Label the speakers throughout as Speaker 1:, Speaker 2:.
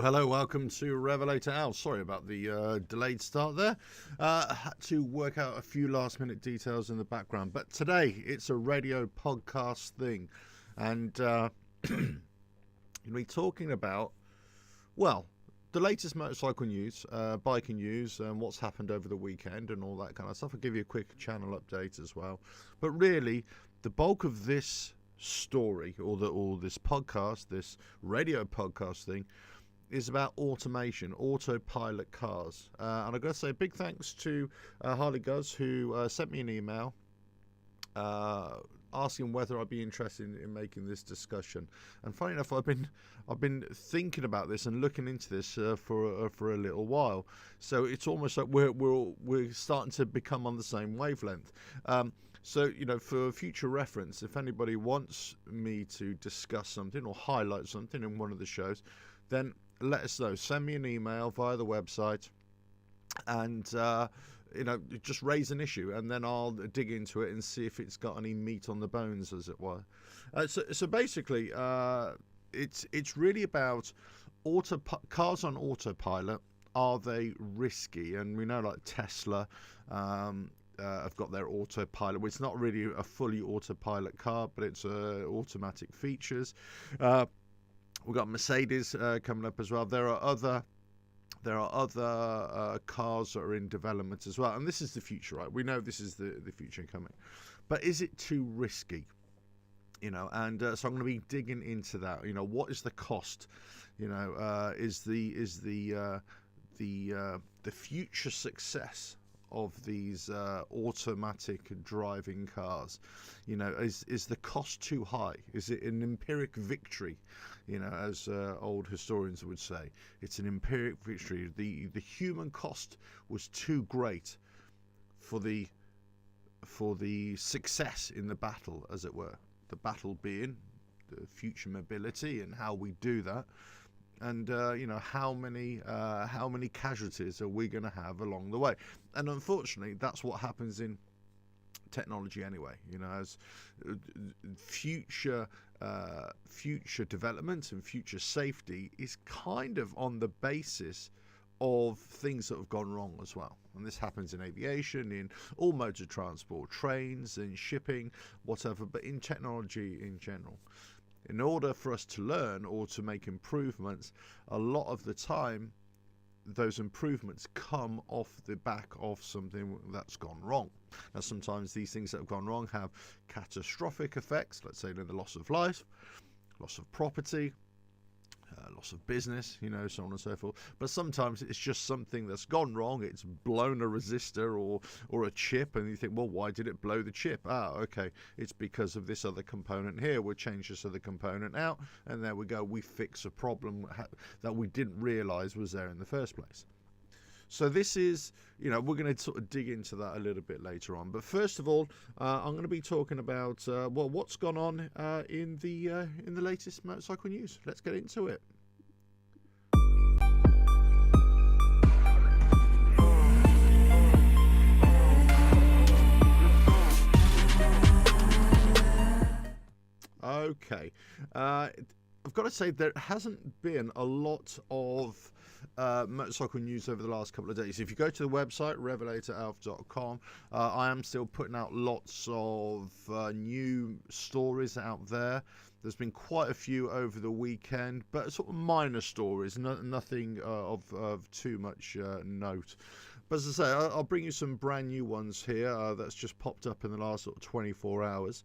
Speaker 1: Hello, welcome to Revelator Al. Sorry about the delayed start there. Had to work out a few last minute details in the background, but today it's a radio podcast thing, and we'll be talking about, well, the latest motorcycle news, biking news, and what's happened over the weekend and all that kind of stuff. I'll give you a quick channel update as well. But really, the bulk of this story, or this podcast, this radio podcast thing, is about automation, autopilot cars. And I've got to say a big thanks to Harley Guz, who sent me an email asking whether I'd be interested in making this discussion. And funny enough, I've been thinking about this and looking into this for a little while. So it's almost like we're starting to become on the same wavelength. So, for future reference, if anybody wants me to discuss something or highlight something in one of the shows, then let us know. Send me an email via the website, and just raise an issue, and then I'll dig into it and see if it's got any meat on the bones, as it were. So basically, it's really about cars on autopilot. Are they risky? And we know, like Tesla, have got their autopilot. Well, it's not really a fully autopilot car, but it's automatic features. We've got Mercedes coming up as well. There are other cars that are in development as well, and this is the future, right? We know this is the future coming, but is it too risky? So I'm going to be digging into that. What is the cost? Is the future success of these automatic driving cars, is the cost too high? Is it an empiric victory? As old historians would say, it's an empiric victory. The human cost was too great for the success in the battle, as it were. The battle being the future mobility and how we do that. And how many casualties are we going to have along the way? And unfortunately, that's what happens in technology anyway. As future development and future safety is kind of on the basis of things that have gone wrong as well. And this happens in aviation, in all modes of transport, trains, in shipping, whatever, but in technology in general. In order for us to learn or to make improvements, a lot of the time, those improvements come off the back of something that's gone wrong. Now, sometimes these things that have gone wrong have catastrophic effects, let's say the loss of life, loss of property, loss of business, so on and so forth. But sometimes it's just something that's gone wrong. It's blown a resistor or a chip, and you think, well, why did it blow the chip? Okay, it's because of this other component here. We'll change this other component out, and there we go. We fix a problem that we didn't realize was there in the first place. So this is, we're going to sort of dig into that a little bit later on. But first of all, I'm going to be talking about what's gone on in the latest motorcycle news. Let's get into it. Okay, I've got to say there hasn't been a lot of motorcycle news over the last couple of days. If you go to the website revelatoralf.com, I am still putting out lots of new stories out there. There's been quite a few over the weekend, but sort of minor stories, nothing of too much note. But as I say, I'll bring you some brand new ones here that's just popped up in the last sort of 24 hours.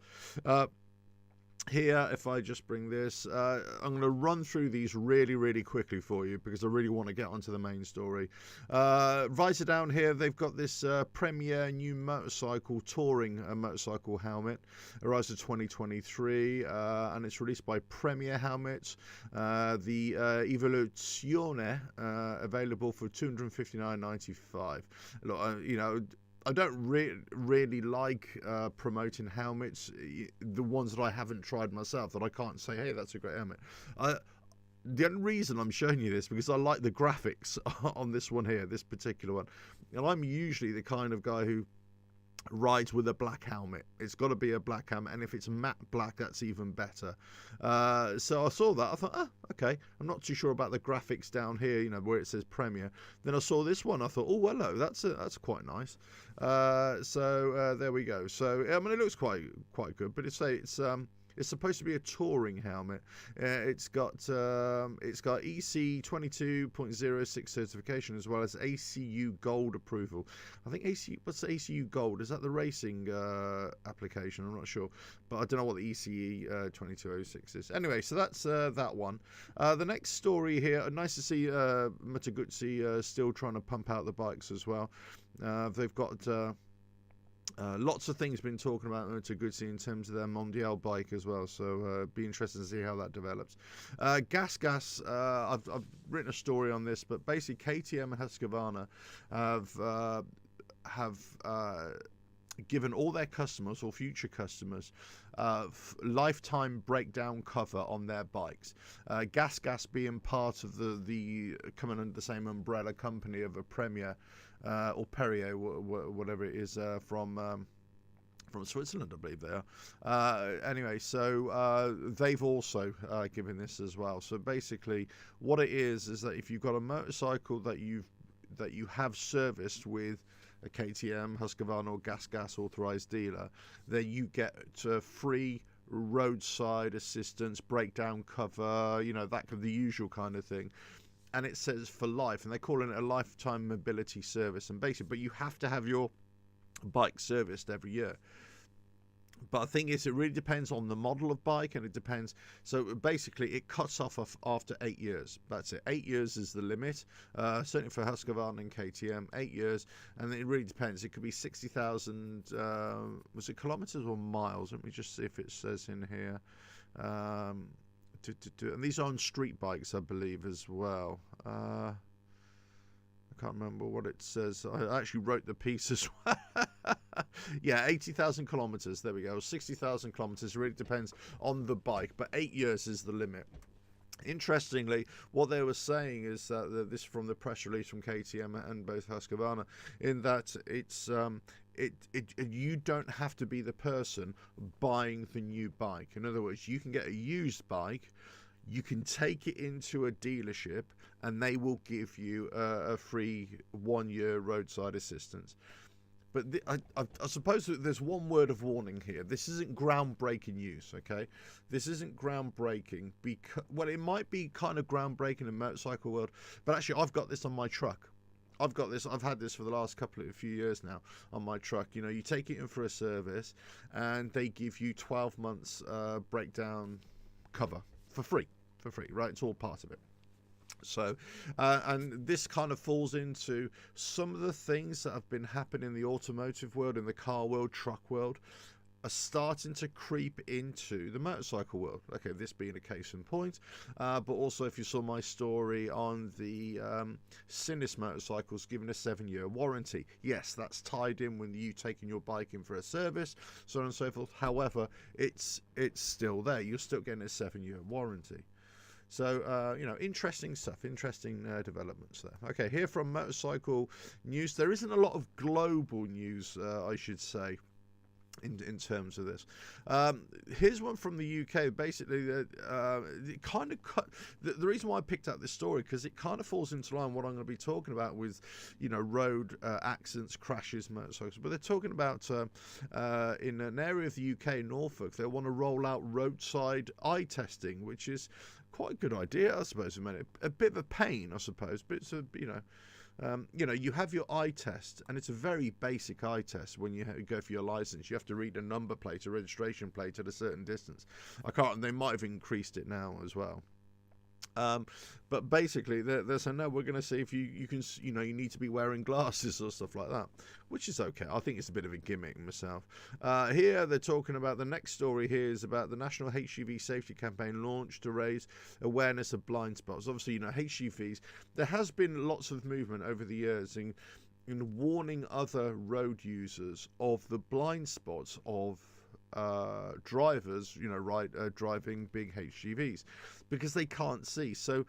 Speaker 1: Here, if I just bring this, I'm going to run through these really, really quickly for you because I really want to get onto the main story. Right down here, they've got this Premier new motorcycle touring motorcycle helmet. Arrives in 2023, and it's released by Premier Helmets. The Evoluzione, available for $259.95. Look, I don't really like promoting helmets, the ones that I haven't tried myself, that I can't say, hey, that's a great helmet. The only reason I'm showing you this because I like the graphics on this one here, this particular one. And I'm usually the kind of guy who rides with a black helmet. It's got to be a black helmet, and if it's matte black, that's even better. So I saw that. I thought, okay. I'm not too sure about the graphics down here, where it says Premier. Then I saw this one. I thought, oh, hello, that's quite nice. So there we go. So I mean, it looks quite good, but it's supposed to be a touring helmet. It's got EC 22.06 certification as well as ACU Gold approval. I think what's ACU Gold? Is that the racing application? I'm not sure, but I don't know what the ECE 2206 is. Anyway, so that's that one. The next story here. Nice to see Moto Guzzi still trying to pump out the bikes as well. They've got. Lots of things been talking about Moto Guzzi in terms of their Mondial bike as well, so be interested to see how that develops. Gas. I've written a story on this, but basically KTM and Husqvarna have given all their customers or future customers lifetime breakdown cover on their bikes. Gas being part of the coming under the same umbrella company of a Premier. Or Perrier, whatever it is, from Switzerland, I believe they are. Anyway, so they've also given this as well. So basically, what it is that if you've got a motorcycle that you have serviced with a KTM, Husqvarna, or Gas authorized dealer, then you get free roadside assistance, breakdown cover, the usual kind of thing. And it says for life, and they're calling it a lifetime mobility service. And basically, but you have to have your bike serviced every year. But the thing is, it really depends on the model of bike, and it depends. So basically, it cuts off after 8 years. That's it. 8 years is the limit. Certainly for Husqvarna and KTM, 8 years, and it really depends. It could be 60,000. Was it kilometers or miles? Let me just see if it says in here. And these are on street bikes, I believe, as well. I can't remember what it says. I actually wrote the piece as well. Yeah, 80,000 kilometers. There we go. 60,000 kilometers. It really depends on the bike, but 8 years is the limit. Interestingly, what they were saying is that this from the press release from KTM and both Husqvarna, in that it's you don't have to be the person buying the new bike. In other words, you can get a used bike, you can take it into a dealership, and they will give you a free 1 year roadside assistance. But I suppose that there's one word of warning here. This isn't groundbreaking news, okay? This isn't groundbreaking because, well, it might be kind of groundbreaking in the motorcycle world, but actually I've got this on my truck. I've had this for the last few years now on my truck. You take it in for a service, and they give you 12 months breakdown cover for free, right? It's all part of it. So, and this kind of falls into some of the things that have been happening in the automotive world, in the car world, truck world, are starting to creep into the motorcycle world. Okay, this being a case in point, but also if you saw my story on the Sinus motorcycles giving a 7-year warranty, yes, that's tied in with you taking your bike in for a service, so on and so forth. However, it's still there. You're still getting a 7-year warranty. So, interesting stuff, interesting developments there. Okay, here from Motorcycle News. There isn't a lot of global news, I should say, in terms of this. Here's one from the UK. Basically, it kind of cut. The reason why I picked up this story, because it kind of falls into line what I'm going to be talking about with, road accidents, crashes, motorcycles. But they're talking about in an area of the UK, Norfolk, they want to roll out roadside eye testing, which is quite a good idea, I suppose. A bit of a pain, I suppose, but it's you have your eye test, and it's a very basic eye test. When you go for your license, you have to read a number plate, a registration plate at a certain distance. They might have increased it now as well. But basically, they're saying, no, we're going to see if you can, you need to be wearing glasses or stuff like that, which is okay. I think it's a bit of a gimmick myself. Here, they're talking about the next story here is about the National HGV Safety Campaign launched to raise awareness of blind spots. Obviously, HGVs, there has been lots of movement over the years in warning other road users of the blind spots of drivers, driving big HGVs, because they can't see. So,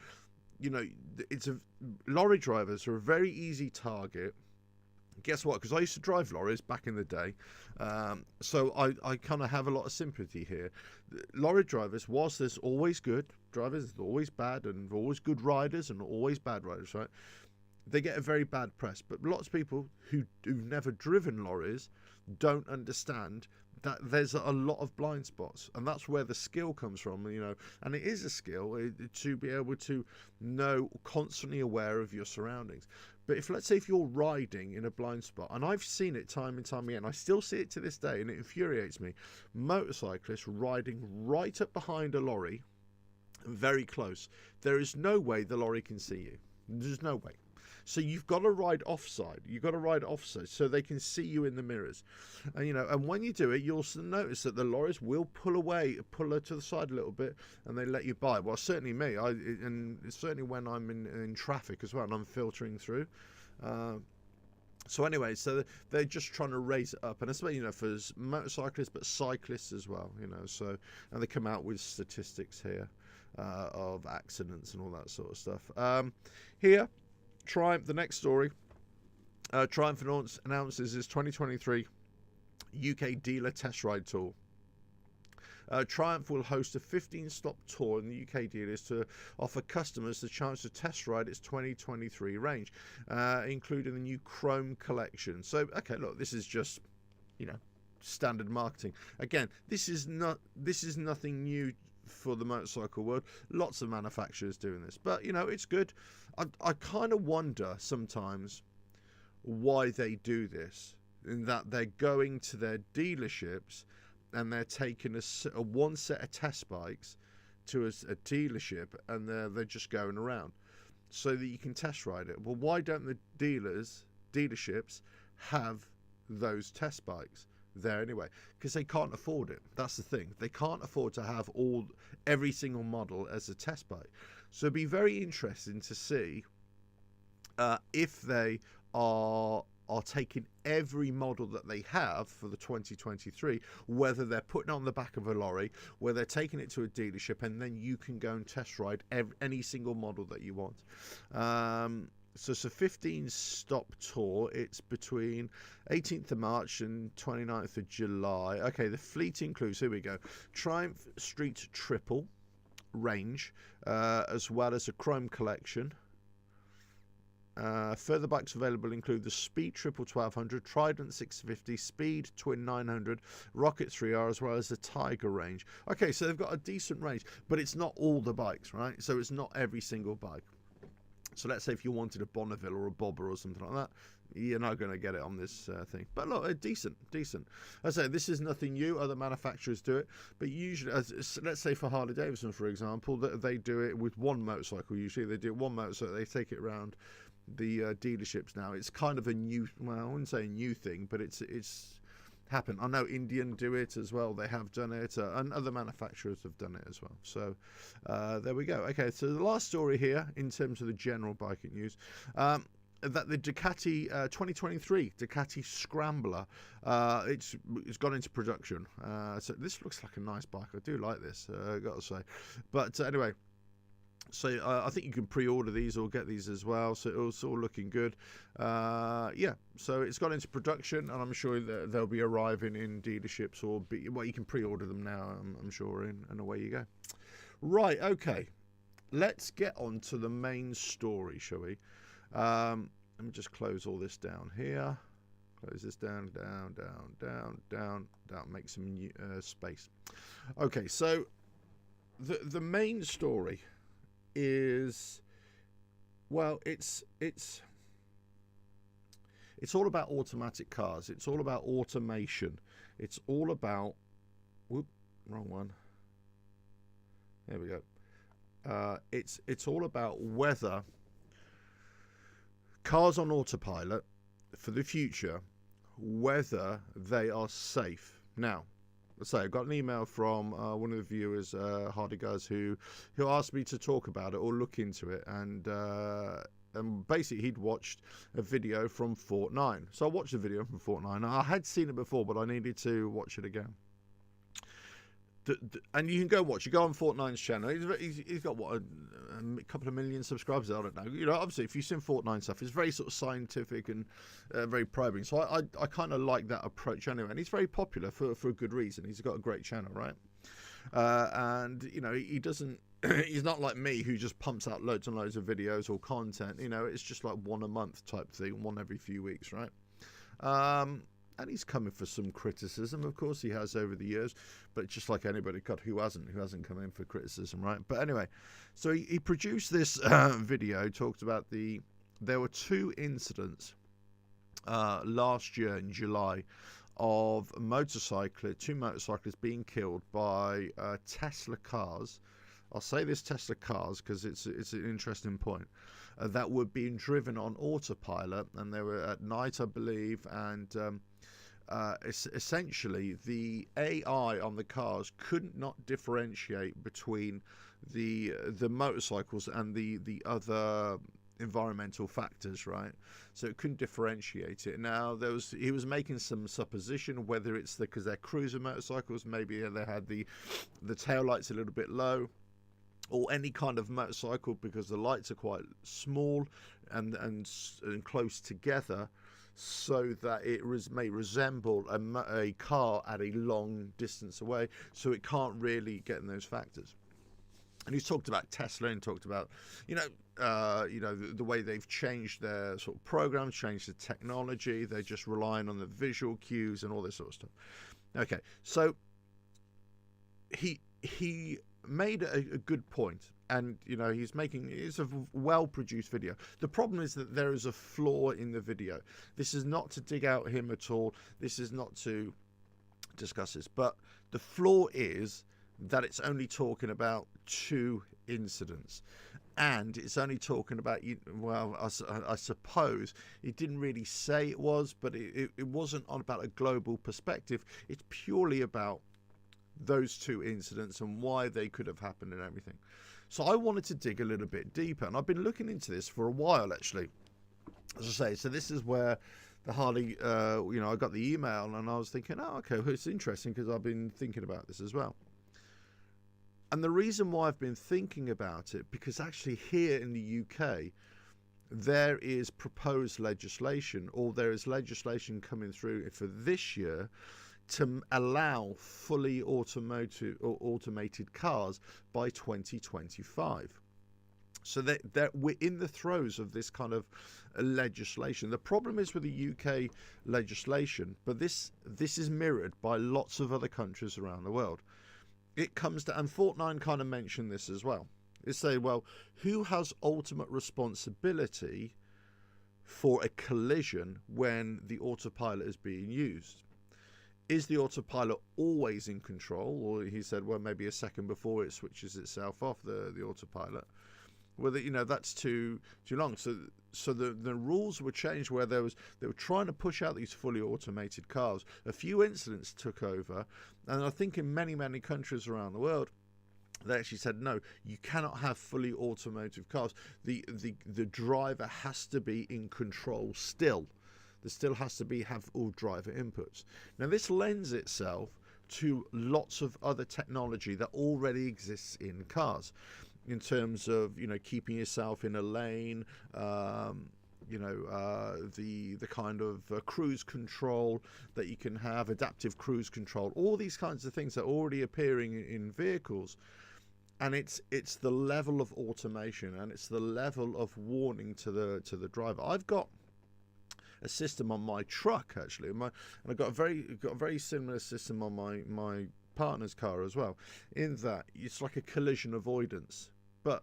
Speaker 1: lorry drivers are a very easy target Guess what? Because I used to drive lorries back in the day, so I kind of have a lot of sympathy here. Lorry drivers, whilst there's always good drivers, there's always bad, and always good riders and always bad riders, right? They get a very bad press. But lots of people who've never driven lorries don't understand that there's a lot of blind spots, and that's where the skill comes from, you know. And it is a skill to be able to know, constantly aware of your surroundings. But if, let's say, if you're riding in a blind spot, and I've seen it time and time again, I still see it to this day, and it infuriates me, motorcyclists riding right up behind a lorry, very close. There is no way the lorry can see you. There's no way. So you've got to ride offside. You've got to ride offside so they can see you in the mirrors. And, you know, and when you do it, you'll notice that the lorries will pull her to the side a little bit, and they let you by. Well, certainly me, and certainly when I'm in traffic as well, and I'm filtering through. So anyway, so they're just trying to raise it up, and especially, you know, for motorcyclists, but cyclists as well, you know. So, and they come out with statistics here of accidents and all that sort of stuff. Here. Triumph, the next story. Triumph announces its 2023 UK dealer test ride tour. Triumph will host a 15-stop tour in the UK dealers to offer customers the chance to test ride its 2023 range, including the new Chrome collection. So, okay, look, this is just, you know, standard marketing. Again, this is nothing new for the motorcycle world. Lots of manufacturers doing this, but you know, it's good. I kind of wonder sometimes why they do this, in that they're going to their dealerships and they're taking a one set of test bikes to a dealership, and they're just going around so that you can test ride it. Well, why don't the dealerships have those test bikes there anyway? Because they can't afford it. That's the thing. They can't afford to have every single model as a test bike. So it'd be very interesting to see if they are taking every model that they have for the 2023, whether they're putting it on the back of a lorry, where they're taking it to a dealership, and then you can go and test ride any single model that you want. So it's a 15-stop tour. It's between 18th of March and 29th of July. Okay, the fleet includes, here we go, Triumph Street Triple range, as well as a Chrome collection. Further bikes available include the Speed Triple 1200, Trident 650, Speed Twin 900, Rocket 3R, as well as the Tiger range. Okay, so they've got a decent range, but it's not all the bikes, right? So it's not every single bike. So let's say if you wanted a Bonneville or a Bobber or something like that, you're not going to get it on this thing. But look, decent. As I say, this is nothing new. Other manufacturers do it. But usually, let's say for Harley Davidson, for example, they do it with one motorcycle. Usually they do one motorcycle. They take it around the dealerships now. It's kind of a new, well, I wouldn't say a new thing, but it's happened. I know Indian do it as well. They have done it, and other manufacturers have done it as well. So there we go. Okay, so the last story here in terms of the general biking news, that the Ducati 2023 Ducati Scrambler, it's gone into production. So this looks like a nice bike. I do like this, I've got to say. But anyway, so I think you can pre-order these or get these as well. So it's all looking good. Yeah, so it's gone into production, and I'm sure that they'll be arriving in dealerships, or well, you can pre-order them now, I'm sure, and away you go. Right, okay. Let's get on to the main story, shall we? Let me just close all this down here. Close this down, down. Make some space. Okay, so the main story is, well, it's all about automatic cars. It's all about automation. It's all about, whoop, wrong one. There we go. It's all about whether cars on autopilot for the future, whether they are safe. Now, let's say I got an email from one of the viewers, Hardy Guys, who asked me to talk about it or look into it, and basically he'd watched a video from Fortnite. So I watched the video from Fortnite. I had seen it before, but I needed to watch it again. and you can go watch. You go on Fortnite's channel. He's got what a couple of million subscribers. I don't know. You know, obviously, if you've seen Fortnite stuff, it's very sort of scientific and very probing. So I kind of like that approach anyway. And he's very popular for a good reason. He's got a great channel, right? And you know, he doesn't. He's not like me who just pumps out loads and loads of videos or content. You know, it's just like one a month type thing, one every few weeks, right? And he's coming for some criticism, of course he has over the years, but just like anybody, God, who hasn't come in for criticism, right? But anyway, so he produced this video, talked about there were two incidents last year in July of two motorcyclists being killed by Tesla cars. I'll say this Tesla cars because it's an interesting point. That were being driven on autopilot, and they were at night, I believe, and essentially the AI on the cars could not differentiate between the motorcycles and the other environmental factors, right? So it couldn't differentiate it. Now he was making some supposition whether it's because they're cruiser motorcycles, maybe they had the tail lights a little bit low, or any kind of motorcycle because the lights are quite small and close together, so that it may resemble a car at a long distance away, so it can't really get in those factors. And he's talked about Tesla and talked about, the way they've changed their sort of programs, changed the technology. They're just relying on the visual cues and all this sort of stuff. Okay, so he made a good point, and it's a well-produced video. The problem is that there is a flaw in the video. This is not to dig out him at all. This is not to discuss this, but the flaw is that it's only talking about two incidents, and it's only talking about, well, I suppose it didn't really say it was, but it wasn't on about a global perspective. It's purely about those two incidents and why they could have happened and everything. So I wanted to dig a little bit deeper, and I've been looking into this for a while, actually. As I say, so this is where the Harley, I got the email and I was thinking, oh, okay, well, it's interesting because I've been thinking about this as well. And the reason why I've been thinking about it, because actually here in the UK, there is proposed legislation, or there is legislation coming through for this year to allow fully automated cars by 2025. So that we're in the throes of this kind of legislation. The problem is with the UK legislation, but this is mirrored by lots of other countries around the world. It comes to, and Fortnite kind of mentioned this as well. They say, well, who has ultimate responsibility for a collision when the autopilot is being used? Is the autopilot always in control? Or he said, well, maybe a second before it switches itself off, the autopilot. Well, that's too long. So the rules were changed where they were trying to push out these fully automated cars. A few incidents took over, and I think in many countries around the world, they actually said, no, you cannot have fully automated cars. The driver has to be in control still. There still has to have all driver inputs. Now, this lends itself to lots of other technology that already exists in cars, in terms of keeping yourself in a lane, the kind of cruise control that you can have, adaptive cruise control, all these kinds of things that are already appearing in vehicles. And it's the level of automation, and it's the level of warning to the driver. I've got a system on my truck actually, and I've got a very similar system on my partner's car as well, in that it's like a collision avoidance, but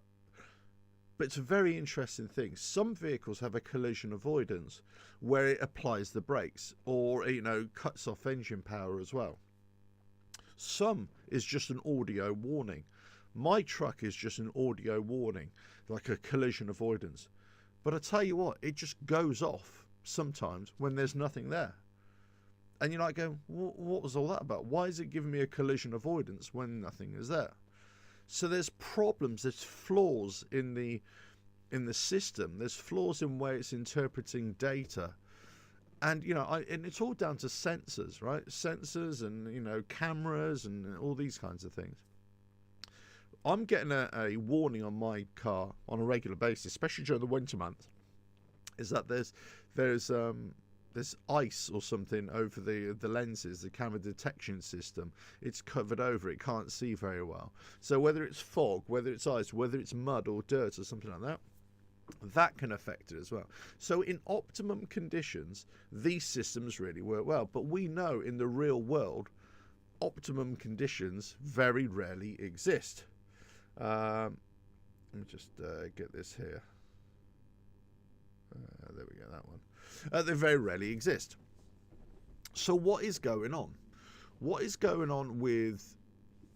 Speaker 1: it's a very interesting thing. Some vehicles have a collision avoidance where it applies the brakes, or cuts off engine power as well. Some is just an audio warning. My truck is just an audio warning, like a collision avoidance, but I tell you what, it just goes off sometimes when there's nothing there. And you're like going, what was all that about? Why is it giving me a collision avoidance when nothing is there? So there's problems, there's flaws in the system, there's flaws in where it's interpreting data, And and it's all down to sensors, right? Sensors and cameras and all these kinds of things. I'm getting a warning on my car on a regular basis, especially during the winter months, is that there's ice or something over the lenses, the camera detection system. It's covered over, it can't see very well. So whether it's fog, whether it's ice, whether it's mud or dirt or something like that can affect it as well. So in optimum conditions, these systems really work well. But we know in the real world, optimum conditions very rarely exist. Let me just get this here. There we go, that one. They very rarely exist. So what is going on? What is going on with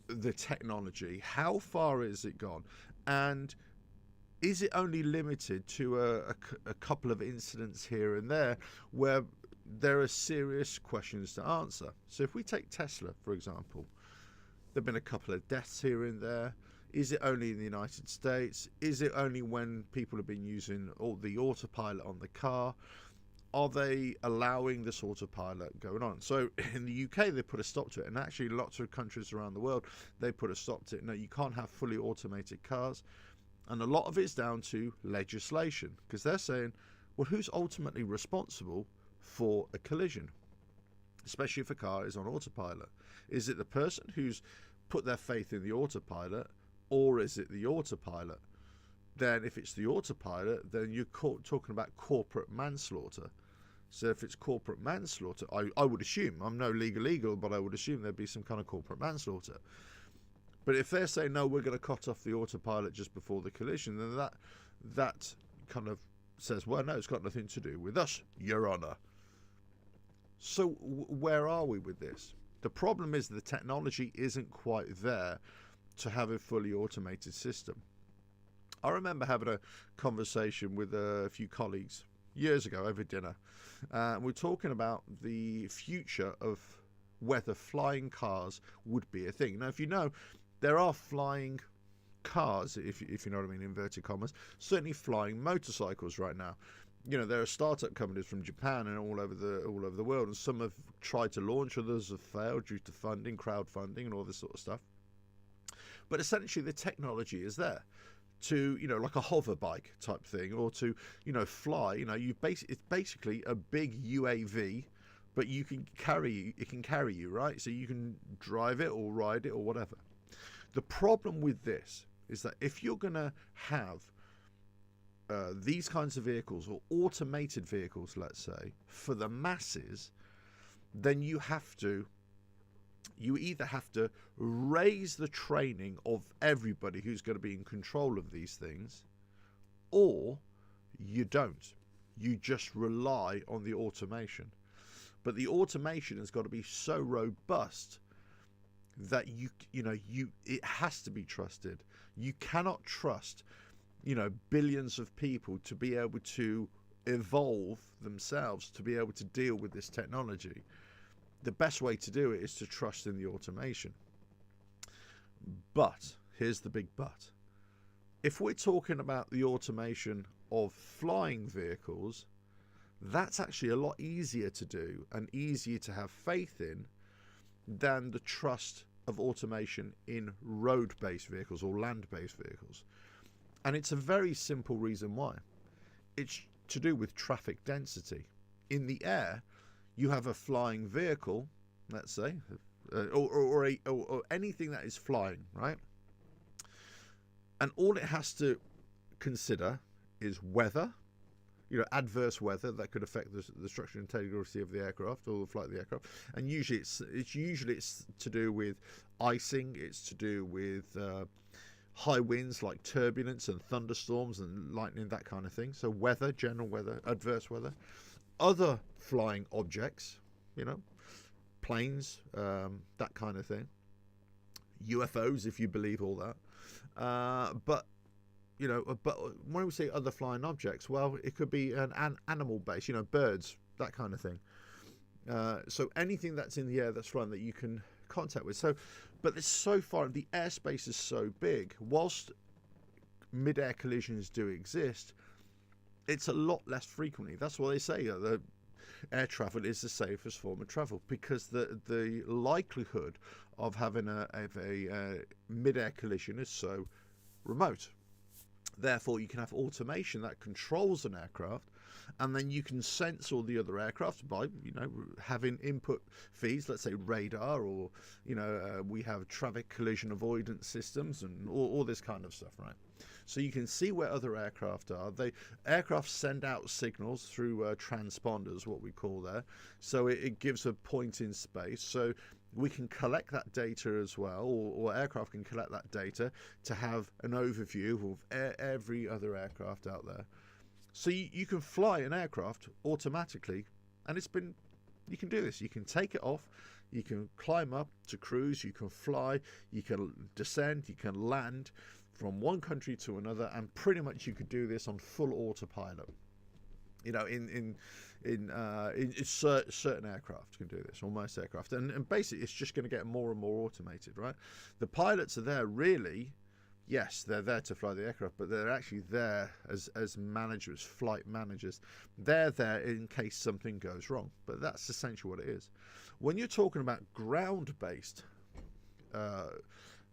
Speaker 1: the technology? How far is it gone? And is it only limited to a couple of incidents here and there where there are serious questions to answer? So if we take Tesla, for example, there have been a couple of deaths here and there. Is it only in the United States? Is it only when people have been using the autopilot on the car? Are they allowing this autopilot going on? So in the UK, they put a stop to it. And actually, lots of countries around the world, they put a stop to it. No, you can't have fully automated cars. And a lot of it's down to legislation, because they're saying, well, who's ultimately responsible for a collision, especially if a car is on autopilot? Is it the person who's put their faith in the autopilot, or is it the autopilot? Then if it's the autopilot, then you're talking about corporate manslaughter. So if it's corporate manslaughter, I would assume, I'm no legal, but I would assume there'd be some kind of corporate manslaughter. But if they're saying, no, we're going to cut off the autopilot just before the collision, then that kind of says, well, no, it's got nothing to do with us, Your Honour. So where are we with this? The problem is the technology isn't quite there to have a fully automated system. I remember having a conversation with a few colleagues years ago over dinner. We're talking about the future of whether flying cars would be a thing. Now, if you know, there are flying cars, if you know what I mean, inverted commas, certainly flying motorcycles right now. There are startup companies from Japan and all over the world, and some have tried to launch, others have failed due to funding, crowdfunding, and all this sort of stuff. But essentially, the technology is there to, like a hover bike type thing, or to, fly. It's basically a big UAV, but it can carry you, right? So you can drive it or ride it or whatever. The problem with this is that if you're going to have these kinds of vehicles, or automated vehicles, let's say, for the masses, then you either have to raise the training of everybody who's going to be in control of these things, or you don't. You just rely on the automation. But the automation has got to be so robust that it has to be trusted. You cannot trust, billions of people to be able to evolve themselves to be able to deal with this technology. The best way to do it is to trust in the automation. But here's the big but. If we're talking about the automation of flying vehicles, that's actually a lot easier to do and easier to have faith in than the trust of automation in road-based vehicles or land-based vehicles. And it's a very simple reason why. It's to do with traffic density. In the air, you have a flying vehicle, let's say, or anything that is flying, right? And all it has to consider is weather, adverse weather that could affect the structure and integrity of the aircraft or the flight of the aircraft. And usually it's to do with icing. It's to do with high winds like turbulence and thunderstorms and lightning, that kind of thing. So weather, general weather, adverse weather. Other flying objects, planes, that kind of thing. UFOs, if you believe all that. But when we say other flying objects, well, it could be an animal base, birds, that kind of thing. So anything that's in the air that's flying that you can contact with. So, but it's so far, the airspace is so big. Whilst mid-air collisions do exist, it's a lot less frequently. That's what they say. air travel is the safest form of travel, because the likelihood of having a mid-air collision is so remote. Therefore, you can have automation that controls an aircraft, and then you can sense all the other aircraft by, having input feeds, let's say radar, or, we have traffic collision avoidance systems and all this kind of stuff, right? So you can see where other aircraft are. Aircraft send out signals through transponders, what we call there. So it gives a point in space. So we can collect that data as well, or aircraft can collect that data to have an overview of every other aircraft out there. So you can fly an aircraft automatically, and you can do this. You can take it off, you can climb up to cruise, you can fly, you can descend, you can land from one country to another, and pretty much you could do this on full autopilot. In certain aircraft can do this, or most aircraft, and basically it's just going to get more and more automated, right? The pilots are there really, yes, they're there to fly the aircraft, but they're actually there as managers, flight managers. They're there in case something goes wrong, but that's essentially what it is. When you're talking about ground-based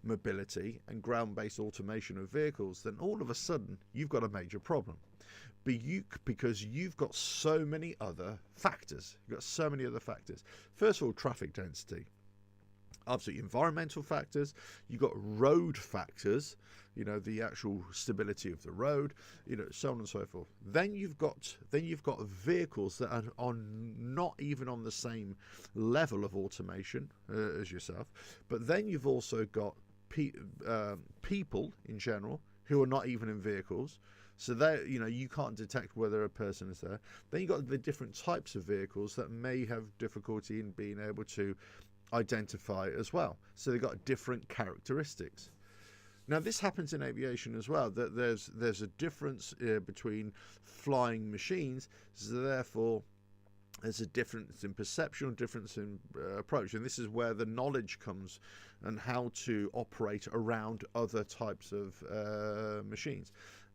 Speaker 1: mobility and ground-based automation of vehicles, then all of a sudden you've got a major problem. Because you've got so many other factors. First of all, traffic density. Obviously, environmental factors. You've got road factors. The actual stability of the road. So on and so forth. Then you've got vehicles that are not even on the same level of automation as yourself. But then you've also got people in general who are not even in vehicles. So that you can't detect whether a person is there. Then you've got the different types of vehicles that may have difficulty in being able to identify as well. So they've got different characteristics. Now this happens in aviation as well. That there's a difference between flying machines. So therefore, there's a difference in perception, difference in approach, and this is where the knowledge comes and how to operate around other types of machines.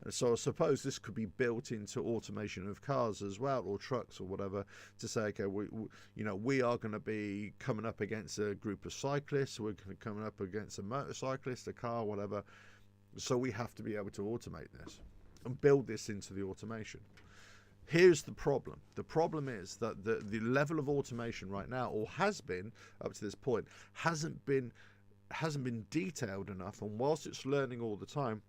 Speaker 1: So I suppose this could be built into automation of cars as well, or trucks or whatever, to say, okay, we are going to be coming up against a group of cyclists, we're coming up against a motorcyclist, a car, whatever. So we have to be able to automate this and build this into the automation. Here's the problem. The problem is that the level of automation right now, or has been up to this point, hasn't been detailed enough, and whilst it's learning all the time,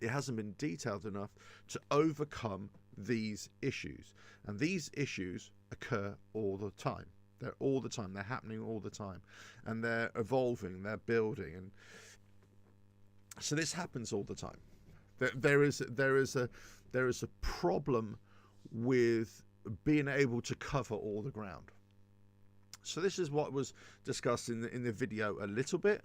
Speaker 1: it hasn't been detailed enough to overcome these issues. And these issues occur all the time. They're all the time. They're happening all the time. And they're evolving, they're building. And so this happens all the time. There is a problem with being able to cover all the ground. So this is what was discussed in the video a little bit.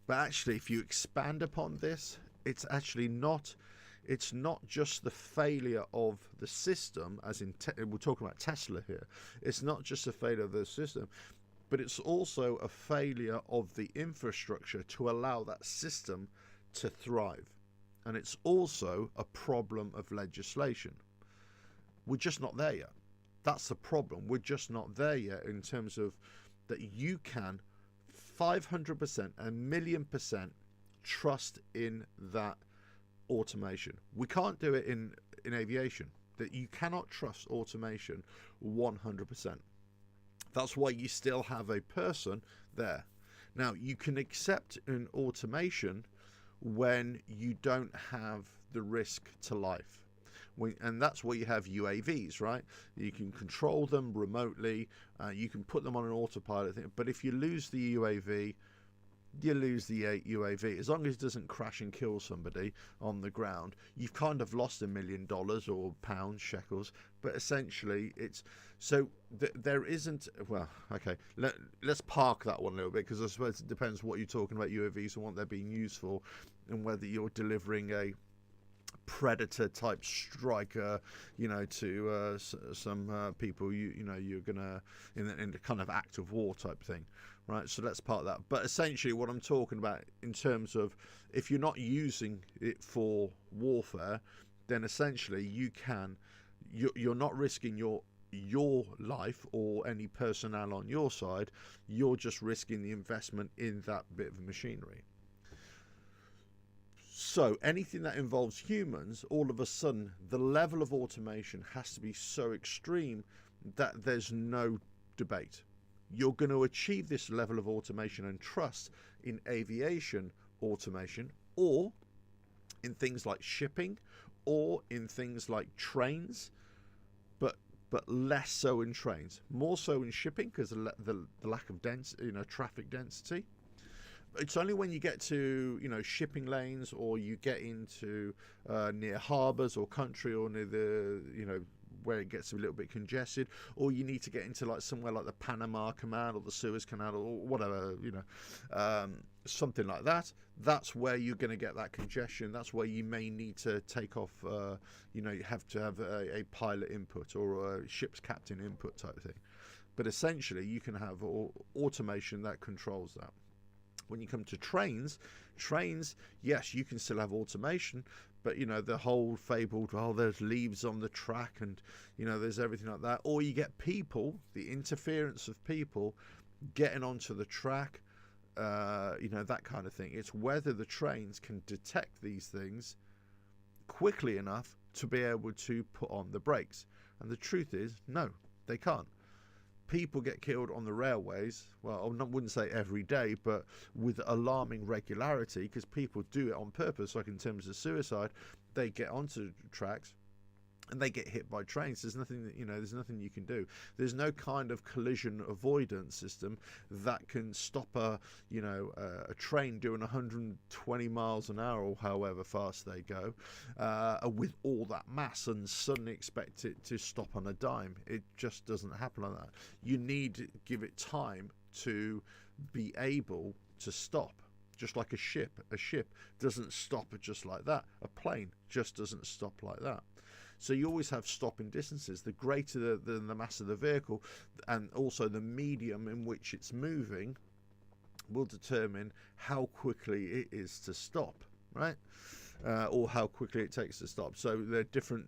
Speaker 1: But actually, if you expand upon this, it's actually not. It's not just the failure of the system, as in we're talking about Tesla here. It's not just a failure of the system, but it's also a failure of the infrastructure to allow that system to thrive. And it's also a problem of legislation. We're just not there yet. That's the problem. We're just not there yet in terms of that you can 500%, 1,000,000% trust in that automation. We can't do it in aviation. That you cannot trust automation 100%. That's why you still have a person there. Now, you can accept an automation when you don't have the risk to life. And that's where you have UAVs, right? You can control them remotely. You can put them on an autopilot thing. But if you lose the UAV, you lose the UAV. As long as it doesn't crash and kill somebody on the ground, you've kind of lost $1 million or pounds, shekels. But essentially, it's so there isn't. Well, okay, let's park that one a little bit, because I suppose it depends what you're talking about UAVs and what they're being used for, and whether you're delivering a predator type striker, to some people, you're gonna in the kind of act of war type thing, right? So let's part that. But essentially, what I'm talking about in terms of if you're not using it for warfare, then essentially you're not risking your your life or any personnel on your side. You're just risking the investment in that bit of machinery. So anything that involves humans, all of a sudden the level of automation has to be so extreme that there's no debate. You're going to achieve this level of automation and trust in aviation automation, or in things like shipping, or in things like trains, but less so in trains, more so in shipping because of the lack of traffic density. It's only when you get to shipping lanes, or you get into near harbours or country, or near the where it gets a little bit congested, or you need to get into like somewhere like the Panama Canal or the Suez Canal or whatever, something like that. That's where you're going to get that congestion. That's where you may need to take off. You have to have a pilot input or a ship's captain input type thing. But essentially, you can have automation that controls that. When you come to trains, yes, you can still have automation, but the whole fabled, there's leaves on the track, and there's everything like that. Or you get people, the interference of people getting onto the track, that kind of thing. It's whether the trains can detect these things quickly enough to be able to put on the brakes. And the truth is, no, they can't. People get killed on the railways, well, I wouldn't say every day, but with alarming regularity, because people do it on purpose. Like in terms of suicide, they get onto tracks and they get hit by trains. There's nothing there's nothing you can do. There's no kind of collision avoidance system that can stop a train doing 120 miles an hour or however fast they go with all that mass and suddenly expect it to stop on a dime. It just doesn't happen like that. You need to give it time to be able to stop. Just like a ship doesn't stop just like that. A plane just doesn't stop like that. So you always have stopping distances. The greater the mass of the vehicle, and also the medium in which it's moving, will determine how quickly it is to stop, right? Or how quickly it takes to stop. So they're different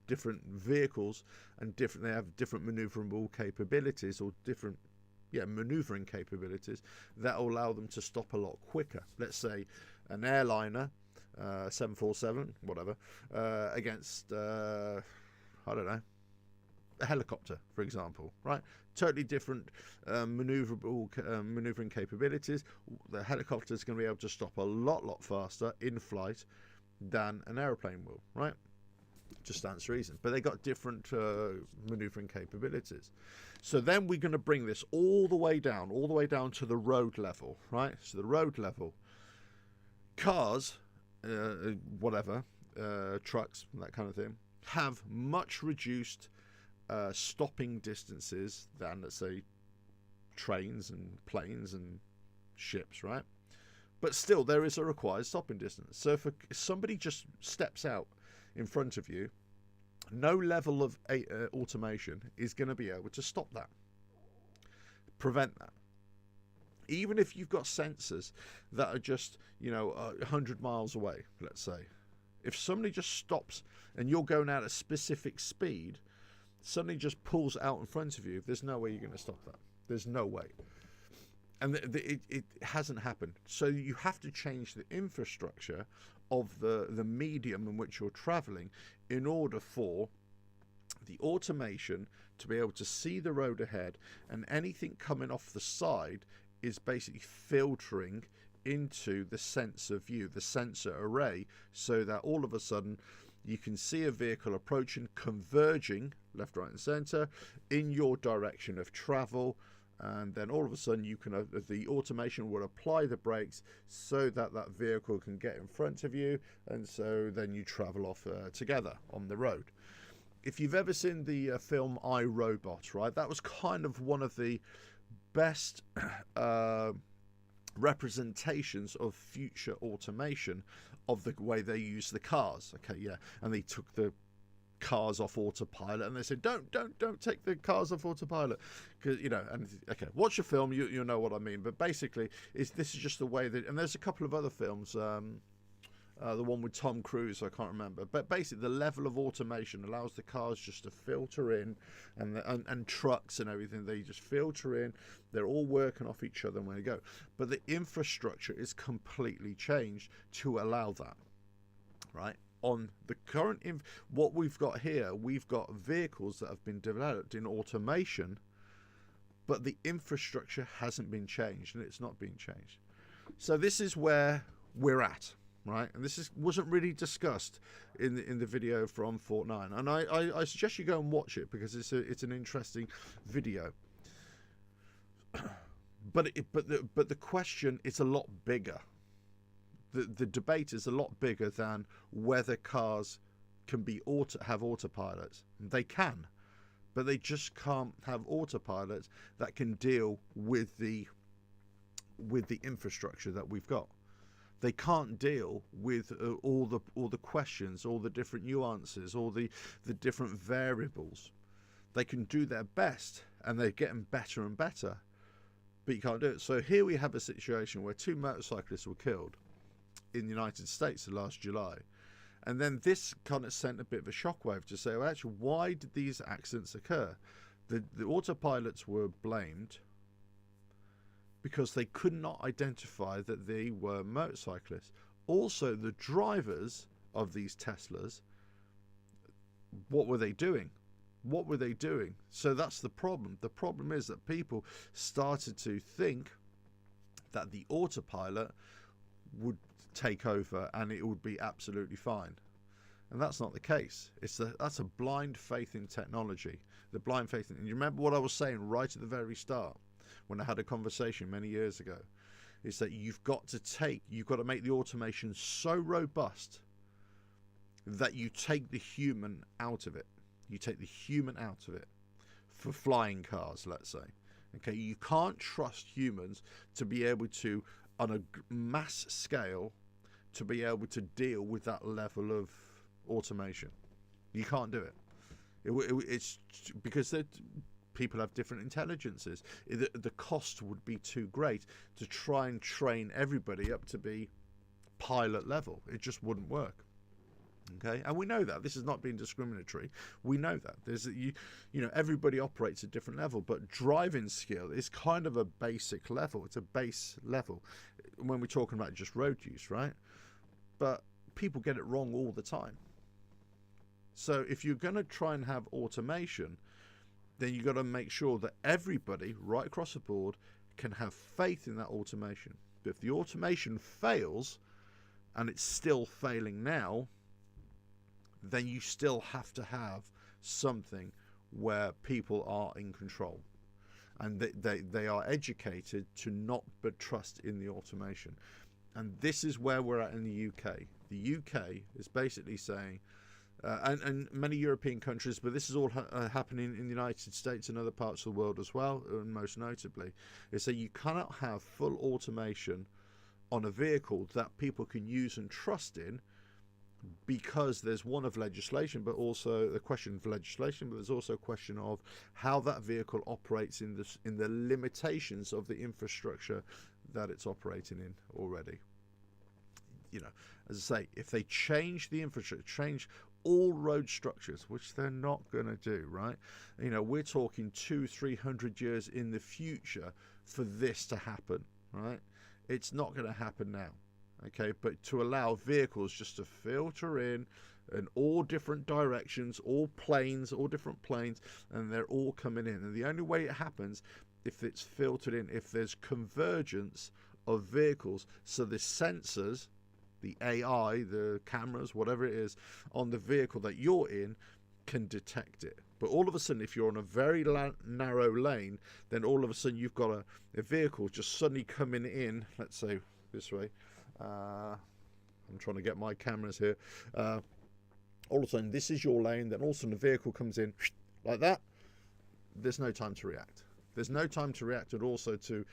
Speaker 1: vehicles, and they have different maneuverable capabilities, or different maneuvering capabilities that will allow them to stop a lot quicker. Let's say an airliner, 747, whatever, against a helicopter, for example, right? Totally different maneuvering capabilities. The helicopter is going to be able to stop a lot faster in flight than an aeroplane will, right? Just stands to reason. But they got different maneuvering capabilities. So then we're going to bring this all the way down to the road level, right? So the road level, cars, trucks, that kind of thing, have much reduced stopping distances than, let's say, trains and planes and ships, right? But still, there is a required stopping distance. So if somebody just steps out in front of you, no level of automation is going to be able to stop that, prevent that. Even if you've got sensors that are just 100 miles away, let's say, if somebody just stops and you're going at a specific speed, suddenly just pulls out in front of you, there's no way you're going to stop that. There's no way. And it hasn't happened. So you have to change the infrastructure of the medium in which you're traveling in order for the automation to be able to see the road ahead, and anything coming off the side is basically filtering into the sensor view, the sensor array, so that all of a sudden you can see a vehicle approaching, converging left, right and center in your direction of travel. And then all of a sudden the automation will apply the brakes so that vehicle can get in front of you, and so then you travel off together on the road. If you've ever seen the film I, Robot, right, that was kind of one of the best representations of future automation of the way they use the cars. Okay, yeah, and they took the cars off autopilot, and they said don't take the cars off autopilot, because and okay, watch a film, you'll know what I mean. But basically this is just the way that, and there's a couple of other films, The one with Tom Cruise, I can't remember. But basically, the level of automation allows the cars just to filter in, and trucks and everything. They just filter in. They're all working off each other when they go. But the infrastructure is completely changed to allow that, right? On the current, what we've got here, we've got vehicles that have been developed in automation, but the infrastructure hasn't been changed, and it's not being changed. So this is where we're at. Right, and this wasn't really discussed in the video from Fortnite, and I suggest you go and watch it because it's an interesting video. But the question is a lot bigger. The debate is a lot bigger than whether cars can have autopilots. They can, but they just can't have autopilots that can deal with the infrastructure that we've got. They can't deal with all the questions, all the different nuances, all the different variables. They can do their best, and they're getting better and better, but you can't do it. So here we have a situation where 2 motorcyclists were killed in the United States last July. And then this kind of sent a bit of a shockwave to say, well, actually, why did these accidents occur? The autopilots were blamed because they could not identify that they were motorcyclists. Also, the drivers of these Teslas, what were they doing? What were they doing? So that's the problem. The problem is that people started to think that the autopilot would take over and it would be absolutely fine. And that's not the case. That's a blind faith in technology. The blind faith in, and you remember what I was saying right at the very start, when I had a conversation many years ago, is that you've got to make the automation so robust that you take the human out of it. You take the human out of it for flying cars, let's say. Okay, you can't trust humans to be able to, on a mass scale, to be able to deal with that level of automation. You can't do it. It's because people have different intelligences. The cost would be too great to try and train everybody up to be pilot level. It just wouldn't work. Okay, and we know that. This is not being discriminatory. We know that everybody operates at a different level, but driving skill is kind of a basic level. It's a base level when we're talking about just road use, right? But people get it wrong all the time. So if you're going to try and have automation, then you've got to make sure that everybody right across the board can have faith in that automation. But if the automation fails, and it's still failing now, then you still have to have something where people are in control, and they are educated to not but trust in the automation. And this is where we're at in the UK. The UK is basically saying, and many European countries, but this is all happening in the United States and other parts of the world as well, and most notably, is that you cannot have full automation on a vehicle that people can use and trust in, because there's one of legislation, but also the question of legislation, but there's also a question of how that vehicle operates in the limitations of the infrastructure that it's operating in already. As I say, if they change the infrastructure, change all road structures, which they're not going to do, right? We're talking 200-300 years in the future for this to happen, right? It's not going to happen now. Okay, but to allow vehicles just to filter in all different directions, all different planes, and they're all coming in. And the only way it happens, if it's filtered in, if there's convergence of vehicles, so the sensors, the AI, the cameras, whatever it is, on the vehicle that you're in can detect it. But all of a sudden, if you're on a very narrow lane, then all of a sudden you've got a vehicle just suddenly coming in, let's say this way. I'm trying to get my cameras here. All of a sudden, this is your lane, then all of a sudden the vehicle comes in like that. There's no time to react. There's no time to react, and also to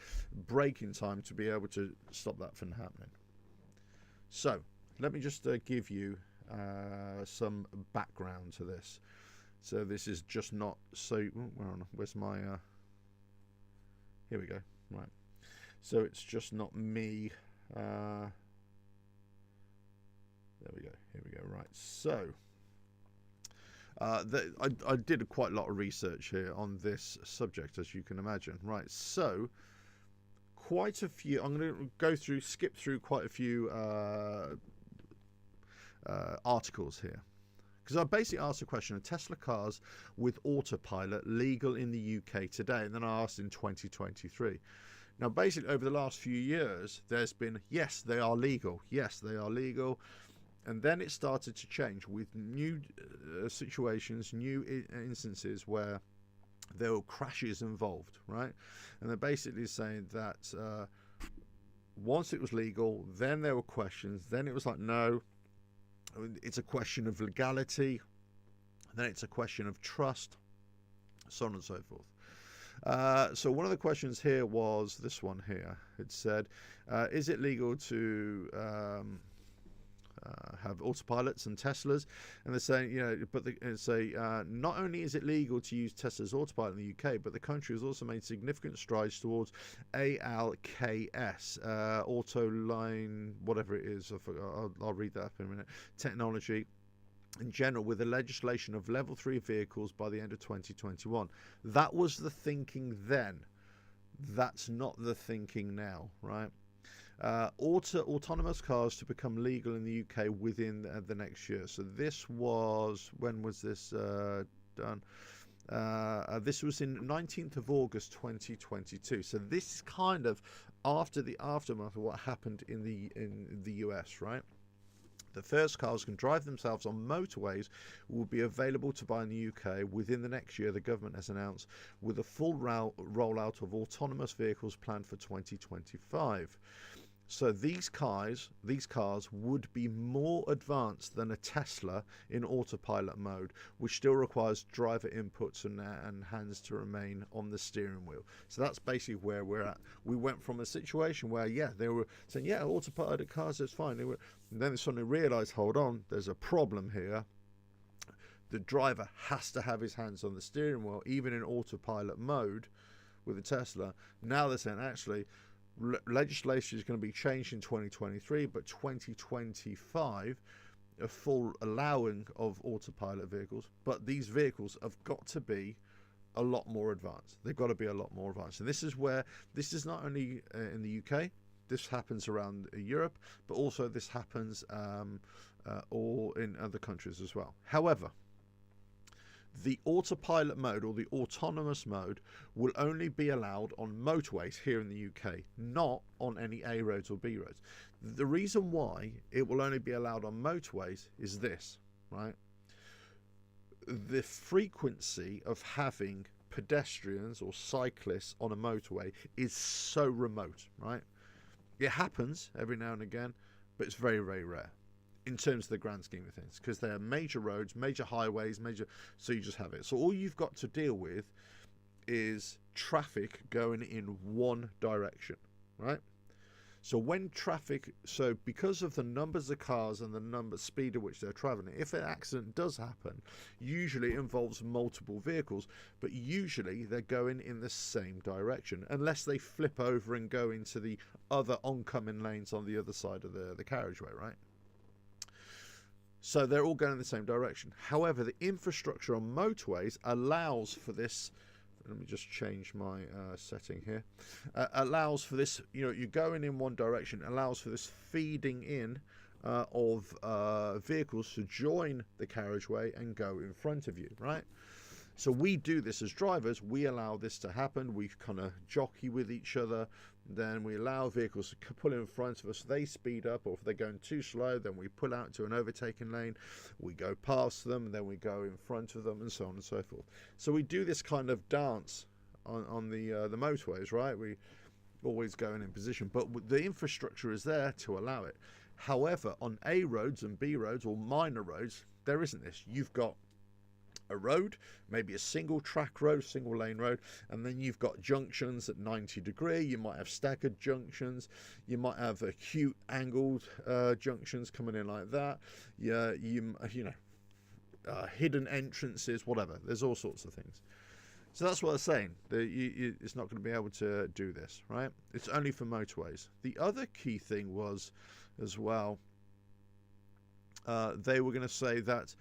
Speaker 1: brake in time to be able to stop that from happening. So let me just give you some background to this. So this is just not so. Where's my? Here we go. Right. So it's just not me. There we go. Here we go. Right. So I did quite a lot of research here on this subject, as you can imagine. Right. So quite a few. I'm going to skip through quite a few articles here, because I basically asked the question: are Tesla cars with autopilot legal in the UK today? And then I asked in 2023. Now, basically, over the last few years, there's been, yes, they are legal. Yes, they are legal. And then it started to change with new situations, new instances where there were crashes involved, right? And they're basically saying that once it was legal, then there were questions. Then it was like, no, it's a question of legality. Then it's a question of trust, so on and so forth. So one of the questions here was this one here. It said, is it legal to have autopilots and Teslas? And they're saying, you know, but not only is it legal to use Tesla's autopilot in the UK, but the country has also made significant strides towards ALKS, auto line, whatever it is. I'll read that up in a minute. Technology in general, with the legislation of level 3 vehicles by the end of 2021. That was the thinking then. That's not the thinking now, right? Autonomous cars to become legal in the UK within the next year. So this was, when was this done? This was in 19th of August 2022. So this is kind of after the aftermath of what happened in the US, right? The first cars can drive themselves on motorways will be available to buy in the UK within the next year, the government has announced, with a full rollout of autonomous vehicles planned for 2025. So these cars would be more advanced than a Tesla in autopilot mode, which still requires driver inputs and hands to remain on the steering wheel. So that's basically where we're at. We went from a situation where, yeah, they were saying, yeah, autopilot cars, that's fine. And then they suddenly realised, hold on, there's a problem here. The driver has to have his hands on the steering wheel, even in autopilot mode with a Tesla. Now they're saying, actually, legislation is going to be changed in 2023, but 2025 a full allowing of autopilot vehicles, but these vehicles have got to be a lot more advanced. They've got to be a lot more advanced, and this is where this is not only in the UK, this happens around Europe, but also this happens all in other countries as well. However, the autopilot mode or the autonomous mode will only be allowed on motorways here in the UK, not on any A roads or B roads. The reason why it will only be allowed on motorways is this, right? The frequency of having pedestrians or cyclists on a motorway is so remote, right? It happens every now and again, but it's very, very rare in terms of the grand scheme of things, because they're major roads, major highways, so you just have it. So all you've got to deal with is traffic going in one direction, right? So when traffic, so because of the numbers of cars and the speed at which they're traveling, if an accident does happen, usually it involves multiple vehicles, but usually they're going in the same direction, unless they flip over and go into the other oncoming lanes on the other side of the carriageway, right? So they're all going in the same direction. However, the infrastructure on motorways allows for this. Let me just change my setting here. Allows for this, you know, you're going in one direction, allows for this feeding in of vehicles to join the carriageway and go in front of you, right? So we do this as drivers. We allow this to happen. We kind of jockey with each other. Then we allow vehicles to pull in front of us. They speed up, or if they're going too slow, then we pull out to an overtaking lane. We go past them, and then we go in front of them, and so on and so forth. So we do this kind of dance on the motorways, right? We always going in position, but the infrastructure is there to allow it. However, on A roads and B roads or minor roads, there isn't this. You've got a road, maybe a single track road, single lane road, and then you've got junctions at 90 degree. You might have staggered junctions, you might have acute angled junctions coming in like that. Yeah, you know, hidden entrances, whatever. There's all sorts of things. So that's what they're saying. It's not going to be able to do this, right? It's only for motorways. The other key thing was, as well, they were going to say that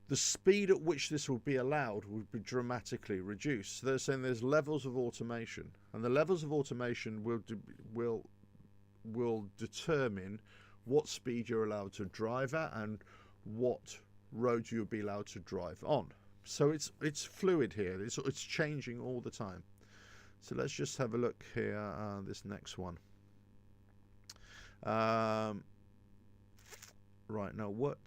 Speaker 1: the speed at which this would be allowed would be dramatically reduced. So they're saying there's levels of automation, and the levels of automation will determine what speed you're allowed to drive at and what roads you'll be allowed to drive on. So it's fluid here. It's changing all the time. So let's just have a look here. This next one. Right now, what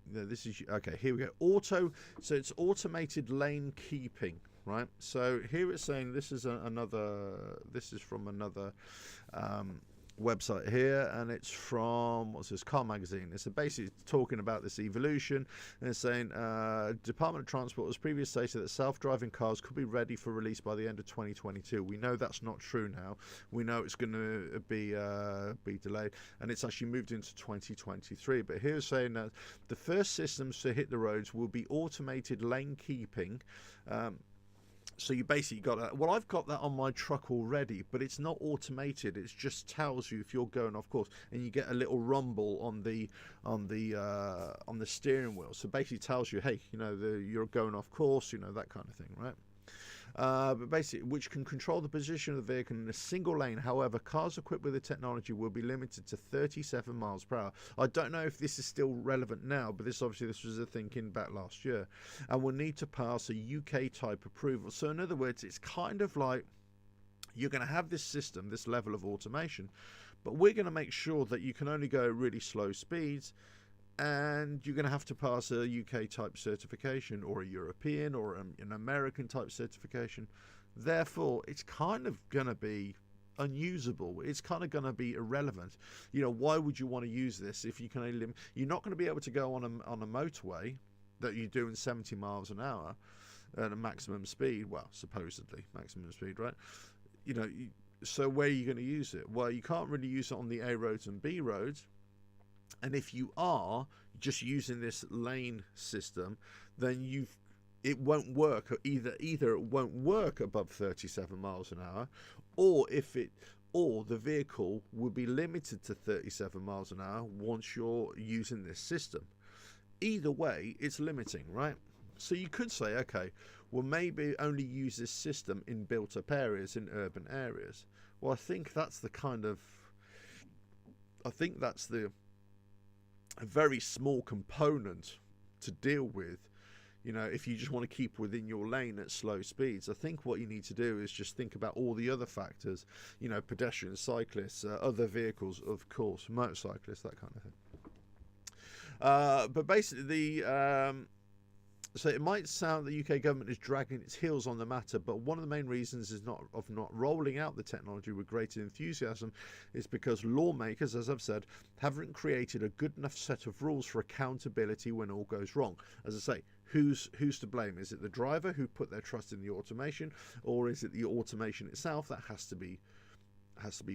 Speaker 1: this is okay. Here we go. So it's automated lane keeping, right? So here it's saying this is another. This is from another website here, and it's from what's this, Car Magazine. It's basically talking about this evolution, and it's saying Department of Transport has previously stated that self-driving cars could be ready for release by the end of 2022. We know that's not true now. We know it's going to be delayed, and it's actually moved into 2023. But here it's saying that the first systems to hit the roads will be automated lane keeping. So you basically got that. Well, I've got that on my truck already, but it's not automated. It just tells you if you're going off course, and you get a little rumble on the steering wheel. So basically tells you, hey, you're going off course, that kind of thing, right? But basically, which can control the position of the vehicle in a single lane. However, cars equipped with the technology will be limited to 37 miles per hour. I don't know if this is still relevant now, but this was a thinking back last year, and will need to pass a UK type approval. So in other words, it's kind of like you're going to have this system, this level of automation, but we're going to make sure that you can only go at really slow speeds, and you're going to have to pass a UK type certification or a European or an American type certification. Therefore, it's kind of going to be unusable. It's kind of going to be irrelevant. Why would you want to use this if you can only you're not going to be able to go on a motorway that you're doing 70 miles an hour at a maximum speed. Well, supposedly maximum speed, right? So where are you going to use it? Well, you can't really use it on the A roads and B roads. And if you are just using this lane system, then it won't work. Either it won't work above 37 miles an hour, or the vehicle will be limited to 37 miles an hour once you're using this system. Either way, it's limiting, right? So you could say, okay, well, maybe only use this system in built-up areas, in urban areas. Well, I think that's a very small component to deal with. If you just want to keep within your lane at slow speeds. I think what you need to do is just think about all the other factors, pedestrians, cyclists, other vehicles, of course, motorcyclists, that kind of thing. But basically, so it might sound the UK government is dragging its heels on the matter, but one of the main reasons not rolling out the technology with greater enthusiasm is because lawmakers, as I've said, haven't created a good enough set of rules for accountability when all goes wrong. As I say, who's to blame? Is it the driver who put their trust in the automation, or is it the automation itself that has to be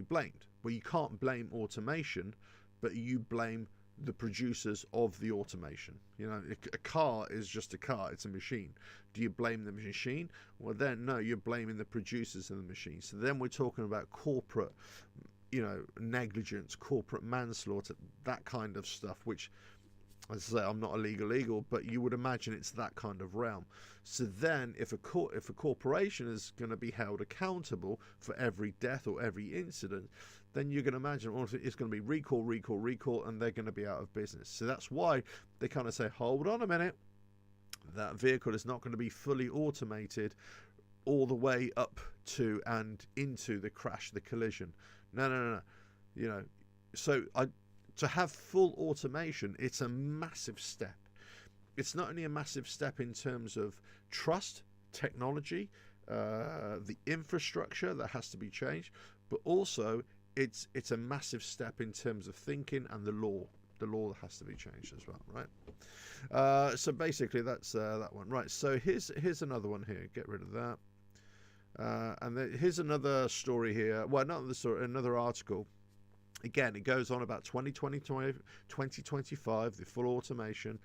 Speaker 1: blamed? Well, you can't blame automation, but you blame the producers of the automation. A car is just a car, it's a machine. Do you blame the machine? Well, then no, you're blaming the producers of the machine. So then we're talking about corporate negligence, corporate manslaughter, that kind of stuff, which, as I say, I'm not a legal, but you would imagine it's that kind of realm. So then if a corporation is going to be held accountable for every death or every incident, then you're going to imagine it's going to be recall, and they're going to be out of business. So that's why they kind of say, hold on a minute, that vehicle is not going to be fully automated all the way up to and into the crash, the collision. No. So to have full automation, it's a massive step. It's not only a massive step in terms of trust, technology, the infrastructure that has to be changed, but also it's a massive step in terms of thinking and the law. The law has to be changed as well, right? So basically that's that one, right? So here's another one here. Get rid of that. And here's another story here. Well, not the story, another article Again, it goes on about 2025, the full automation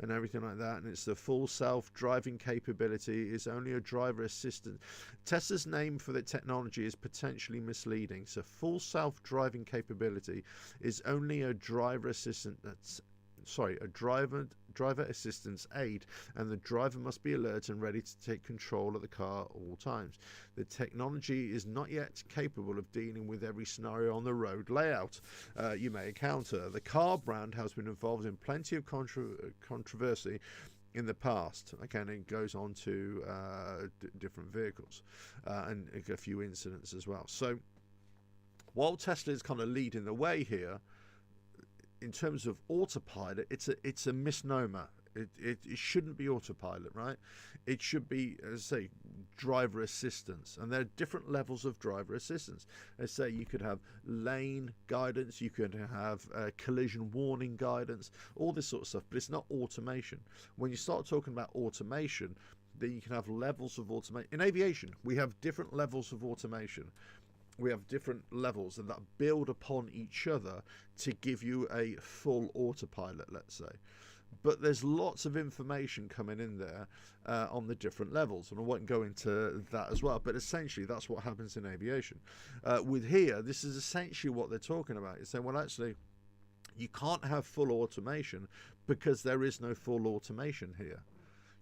Speaker 1: and everything like that, and it's the full self-driving capability. Is only a driver assistant. Tesla's name for the technology is potentially misleading. So full self-driving capability is only a driver assistant a driver assistance aid, and the driver must be alert and ready to take control of the car at all times. The technology is not yet capable of dealing with every scenario on the road layout you may encounter. The car brand has been involved in plenty of controversy in the past. Again, it goes on to different vehicles and a few incidents as well. So while Tesla is kind of leading the way here, in terms of autopilot, it's a misnomer. It shouldn't be autopilot, right? It should be, as I say, driver assistance. And there are different levels of driver assistance. Let's say you could have lane guidance, you could have collision warning guidance, all this sort of stuff, but it's not automation. When you start talking about automation, then you can have levels of automation. In aviation, we have different levels of automation. We have different levels and that build upon each other to give you a full autopilot, let's say. But there's lots of information coming in there on the different levels, and I won't go into that as well, but essentially that's what happens in aviation. With here, this is essentially what they're talking about. It's saying, well, actually, you can't have full automation because there is no full automation here.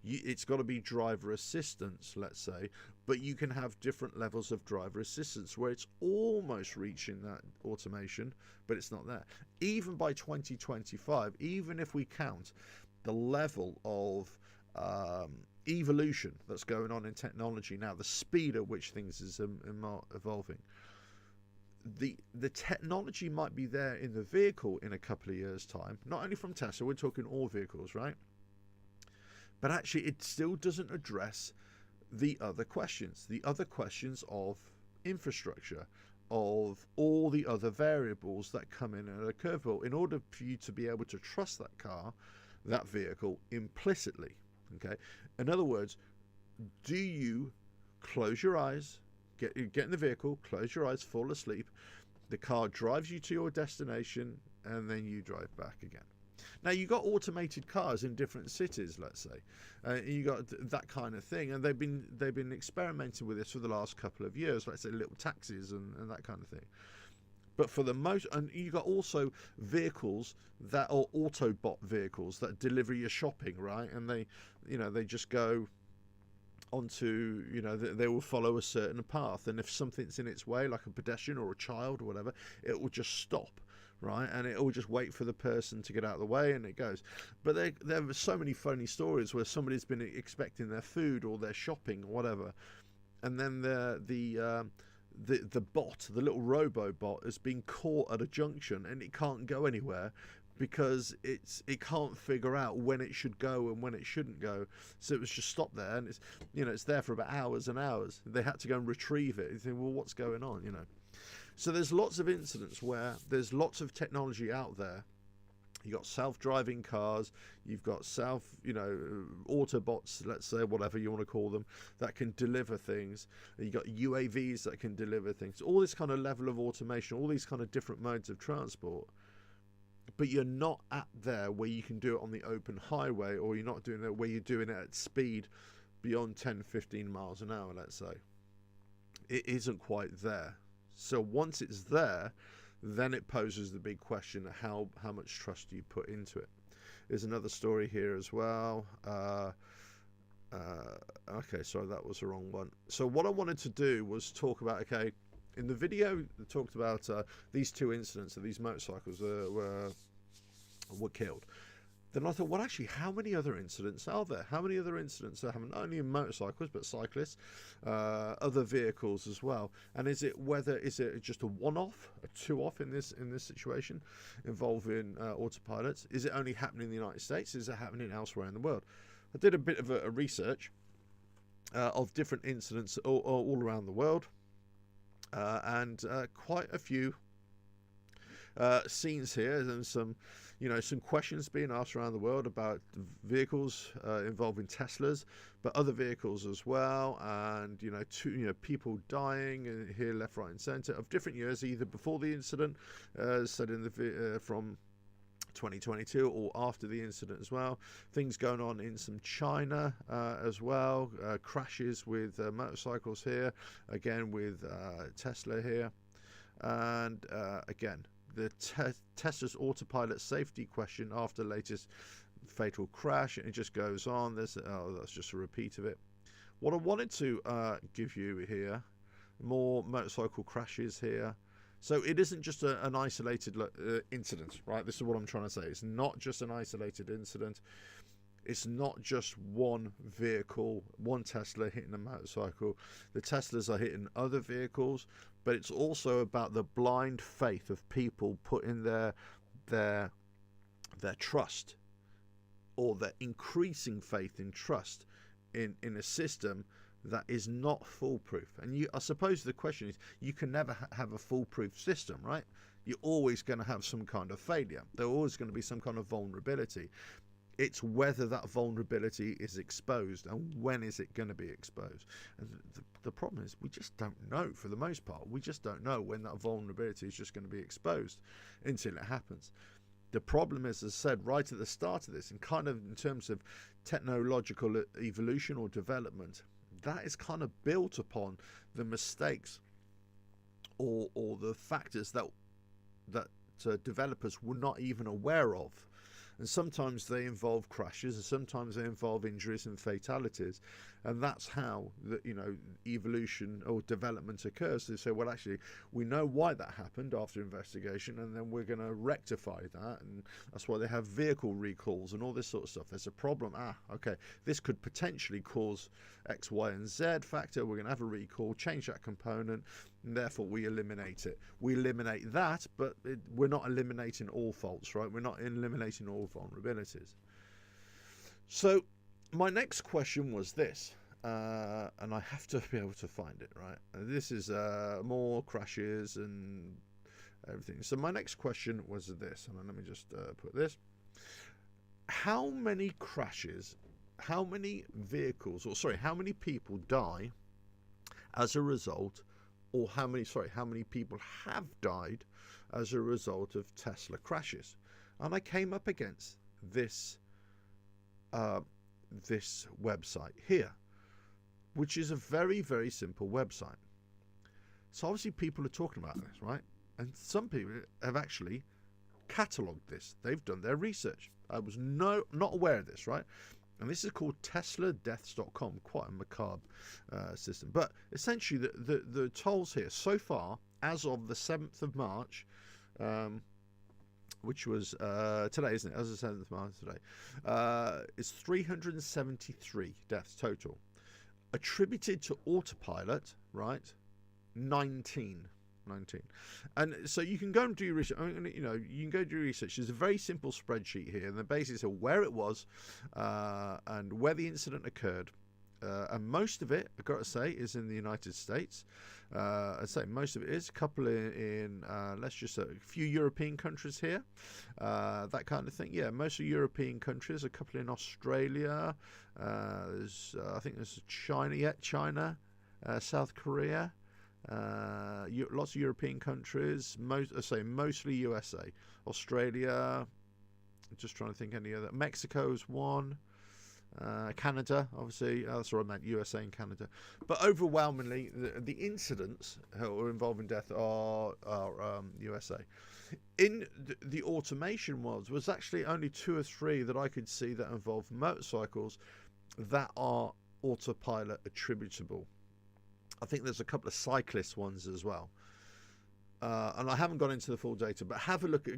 Speaker 1: It's got to be driver assistance, let's say, but you can have different levels of driver assistance where it's almost reaching that automation, but it's not there. Even by 2025, even if we count the level of evolution that's going on in technology now, the speed at which things is evolving, the technology might be there in the vehicle in a couple of years' time, not only from Tesla, we're talking all vehicles, right? But actually, it still doesn't address the other questions of infrastructure, of all the other variables that come in at a curveball in order for you to be able to trust that car, that vehicle implicitly. Okay. In other words, do you close your eyes, get in the vehicle, close your eyes, fall asleep, the car drives you to your destination, and then you drive back again? Now, you got automated cars in different cities, let's say. You got that kind of thing, and they've been experimenting with this for the last couple of years, let's say little taxis and that kind of thing. But for the most, and you got also vehicles that are Autobot vehicles that deliver your shopping, right? And they just go onto, they will follow a certain path, and if something's in its way, like a pedestrian or a child or whatever, it will just stop. Right, and it will just wait for the person to get out of the way, and it goes. But there are so many funny stories where somebody's been expecting their food or their shopping or whatever, and then the bot, the little robo bot, has been caught at a junction and it can't go anywhere because it can't figure out when it should go and when it shouldn't go. So it was just stopped there, and it's there for about hours and hours. They had to go and retrieve it. You think, well, what's going on? So there's lots of incidents where there's lots of technology out there. You've got self-driving cars, you've got Autobots, let's say, whatever you want to call them, that can deliver things. You've got UAVs that can deliver things. All this kind of level of automation, all these kind of different modes of transport. But you're not at there where you can do it on the open highway, or you're not doing it where you're doing it at speed beyond 10, 15 miles an hour, let's say. It isn't quite there. So once it's there, then it poses the big question of how much trust do you put into it. There's another story here as well. Okay, sorry, that was the wrong one. So what I wanted to do was talk about, okay, in the video, I talked about these two incidents of these motorcycles were killed. Then I thought, well, actually, how many other incidents are there? How many other incidents are happening, not only in motorcycles, but cyclists, other vehicles as well? And is it just a one-off, a two-off in this situation involving autopilots? Is it only happening in the United States? Is it happening elsewhere in the world? I did a bit of a research of different incidents all around the world, and quite a few scenes here, and some some questions being asked around the world about vehicles involving Teslas, but other vehicles as well, and people dying here, left, right, and centre of different years, either before the incident, said in the from 2022, or after the incident as well. Things going on in some China as well, crashes with motorcycles here, again with Tesla here, and again the Tesla's autopilot safety question after latest fatal crash, and it just goes on. That's just a repeat of it. What I wanted to give you here, more motorcycle crashes here. So it isn't just an isolated incident, right? This is what I'm trying to say. It's not just an isolated incident. It's not just one vehicle, one Tesla hitting a motorcycle. The Teslas are hitting other vehicles, but it's also about the blind faith of people putting their trust, or their increasing faith in trust in a system that is not foolproof. And I suppose the question is, you can never have a foolproof system, right? You're always going to have some kind of failure. There's always going to be some kind of vulnerability. It's whether that vulnerability is exposed, and when is it going to be exposed. And the problem is, we just don't know. For the most part, we just don't know when that vulnerability is just going to be exposed until it happens. The problem is, as I said right at the start of this, and kind of in terms of technological evolution or development, that is kind of built upon the mistakes or the factors that developers were not even aware of. And sometimes they involve crashes, and sometimes they involve injuries and fatalities, and that's how evolution or development occurs. They say, well, actually, we know why that happened after investigation, and then we're going to rectify that, and that's why they have vehicle recalls and all this sort of stuff. There's a problem. Okay, this could potentially cause X, Y, and Z factor. We're going to have a recall, change that component, and therefore we eliminate it. We eliminate that, but we're not eliminating all faults, right? We're not eliminating all vulnerabilities. So my next question was this, and I have to be able to find it, right? This is more crashes and everything. So my next question was this, and let me just put this. How many crashes, how many vehicles, how many people die as a result, or how many people have died as a result of Tesla crashes? And I came up against this this website here, which is a very, very simple website. So obviously people are talking about this, right? And some people have actually catalogued this. They've done their research. I was not aware of this, right? And this is called TeslaDeaths.com, quite a macabre system. But essentially, the tolls here so far, as of the 7th of March, which was today, isn't it? As of the 7th of March today, is 373 deaths total. Attributed to Autopilot, right? 19. And so you can go and do your research. You can go do your research. There's a very simple spreadsheet here, and the basis of where it was and where the incident occurred. And most of it, I've got to say, is in the United States. I'd say most of it is. A couple in let's just say a few European countries here, that kind of thing. Yeah, mostly European countries. A couple in Australia. There's I think there's China. Yeah, China, South Korea. Lots of European countries. Mostly USA, Australia. Just trying to think any other. Mexico's one. Canada, obviously, that's what I meant, USA and Canada. But overwhelmingly, the incidents involving death are USA. In the automation was actually only 2 or 3 that I could see that involve motorcycles that are autopilot attributable. I think there's a couple of cyclist ones as well. And I haven't gone into the full data, but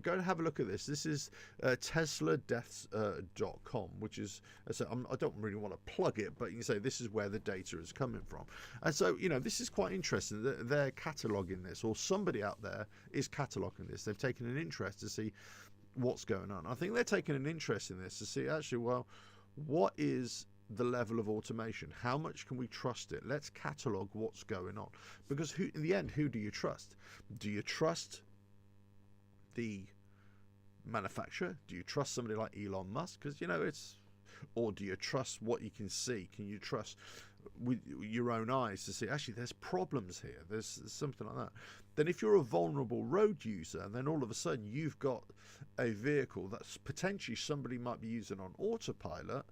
Speaker 1: go and have a look at this. This is TeslaDeaths.com, which is, I don't really want to plug it, but you can say this is where the data is coming from. And so, this is quite interesting that they're cataloguing this, or somebody out there is cataloguing this. They've taken an interest to see what's going on. I think they're taking an interest in this to see, actually, well, what is the level of automation? How much can we trust it? Let's catalogue what's going on. Because in the end, who do you trust? Do you trust the manufacturer? Do you trust somebody like Elon Musk? Because, or do you trust what you can see? Can you trust with your own eyes to see, actually, there's problems here, there's something like that? Then if you're a vulnerable road user, then all of a sudden you've got a vehicle that's potentially somebody might be using on autopilot,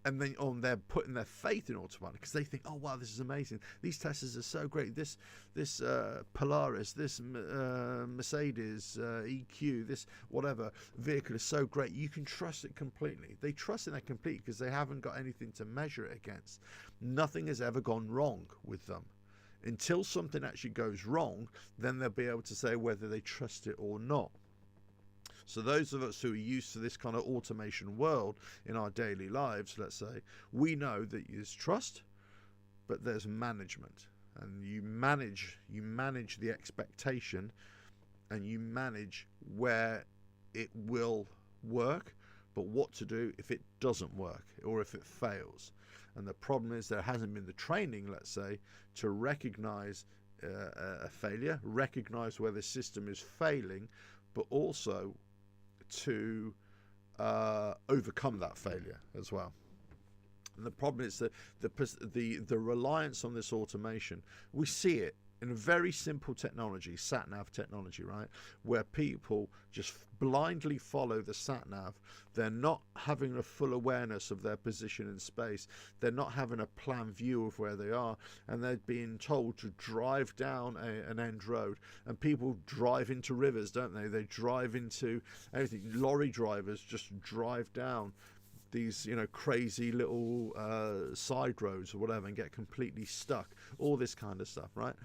Speaker 1: and then they're putting their faith in autopilot because they think, oh wow, this is amazing, these Teslas are so great, this Polaris, this Mercedes EQ, this whatever vehicle is so great, you can trust it completely. They trust in it completely because they haven't got anything to measure it against. Nothing has ever gone wrong with them. Until something actually goes wrong, then they'll be able to say whether they trust it or not. So those of us who are used to this kind of automation world in our daily lives, let's say, we know that there's trust, but there's management. And you manage the expectation, and you manage where it will work, but what to do if it doesn't work or if it fails. And the problem is there hasn't been the training, let's say, to recognize a failure, recognize where the system is failing, but also to overcome that failure as well. And the problem is that the reliance on this automation, we see it in a very simple technology, sat-nav technology, right, where people just blindly follow the sat-nav. They're not having a full awareness of their position in space. They're not having a plan view of where they are, and they're being told to drive down an end road. And people drive into rivers, don't they? They drive into anything. Lorry drivers just drive down these crazy little side roads or whatever and get completely stuck. All this kind of stuff, right?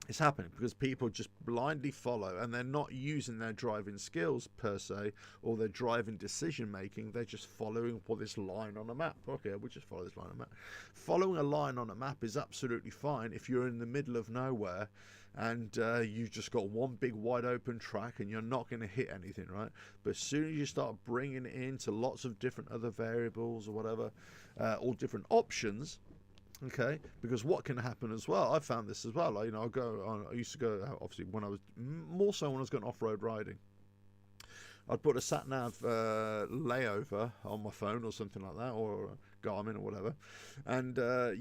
Speaker 1: It's happening because people just blindly follow, and they're not using their driving skills per se, or their driving decision making. They're just following this line on a map. Okay, we'll just follow this line on a map. Following a line on a map is absolutely fine if you're in the middle of nowhere and you've just got one big wide open track and you're not going to hit anything, right? But as soon as you start bringing it into lots of different other variables or whatever, all different options, okay, because what can happen as well, I found this as well, I used to go, obviously when I was more so when I was going off-road riding, I'd put a sat-nav layover on my phone or something like that, or Garmin or whatever, and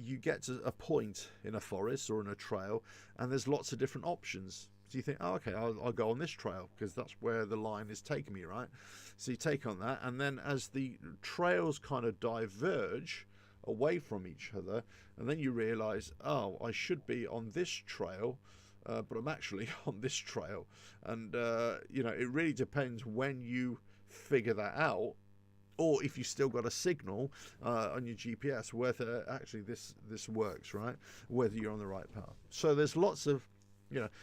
Speaker 1: you get to a point in a forest or in a trail, and there's lots of different options. So you think, oh, okay, I'll go on this trail because that's where the line is taking me, right? So you take on that, and then as the trails kind of diverge away from each other, and then you realize, oh, I should be on this trail, but I'm actually on this trail. And it really depends when you figure that out, or if you still got a signal on your GPS, whether actually this works, right? Whether you're on the right path. So there's lots of,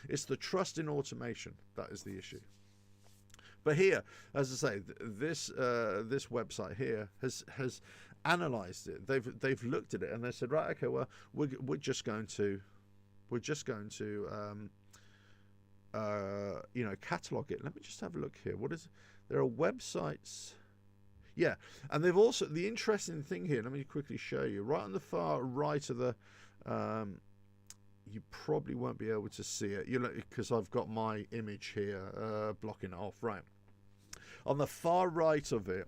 Speaker 1: it's the trust in automation that is the issue. But here, as I say, this website here has analyzed it. They've looked at it and they said, right, okay, well, we're just going to catalog it. Let me just have a look here. What is? There are websites. Yeah, and they've also, the interesting thing here, let me quickly show you, right on the far right of the, you probably won't be able to see it, because I've got my image here blocking it off, right. On the far right of it,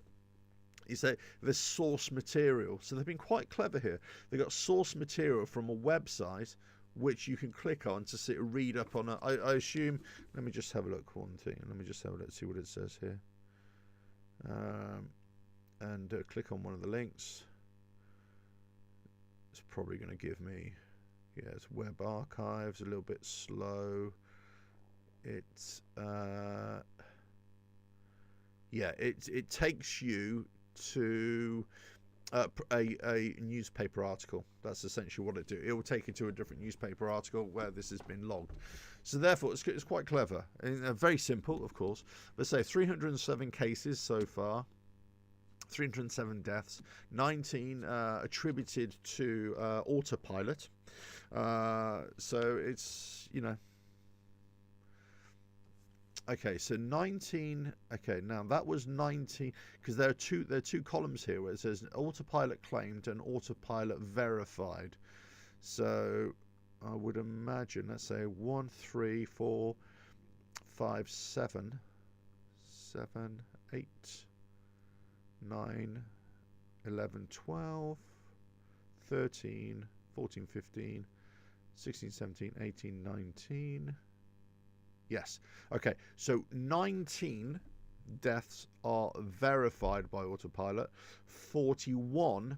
Speaker 1: you say the source material. So they've been quite clever here. They've got source material from a website which you can click on to read up on. I assume, let me just have a look, one thing. Let me just have a look, see what it says here. And click on one of the links. It's probably going to give me, yeah, it's web archives, a little bit slow. It's, yeah, it takes you to a newspaper article. That's essentially what it do. It will take you to a different newspaper article where this has been logged. So therefore, it's quite clever and very simple, of course. But say 307 cases so far, 307 deaths, 19 attributed to autopilot. So it's, okay, so 19. Okay, now that was 19, because there are two columns here where it says autopilot claimed and autopilot verified. So I would imagine, let's say 1, 3, 4, 5, 7. 7, 8, 9, 11, 12, 13, 14, 15, 16, 17, 18, 19. Yes. Okay, so 19 deaths are verified by Autopilot. 41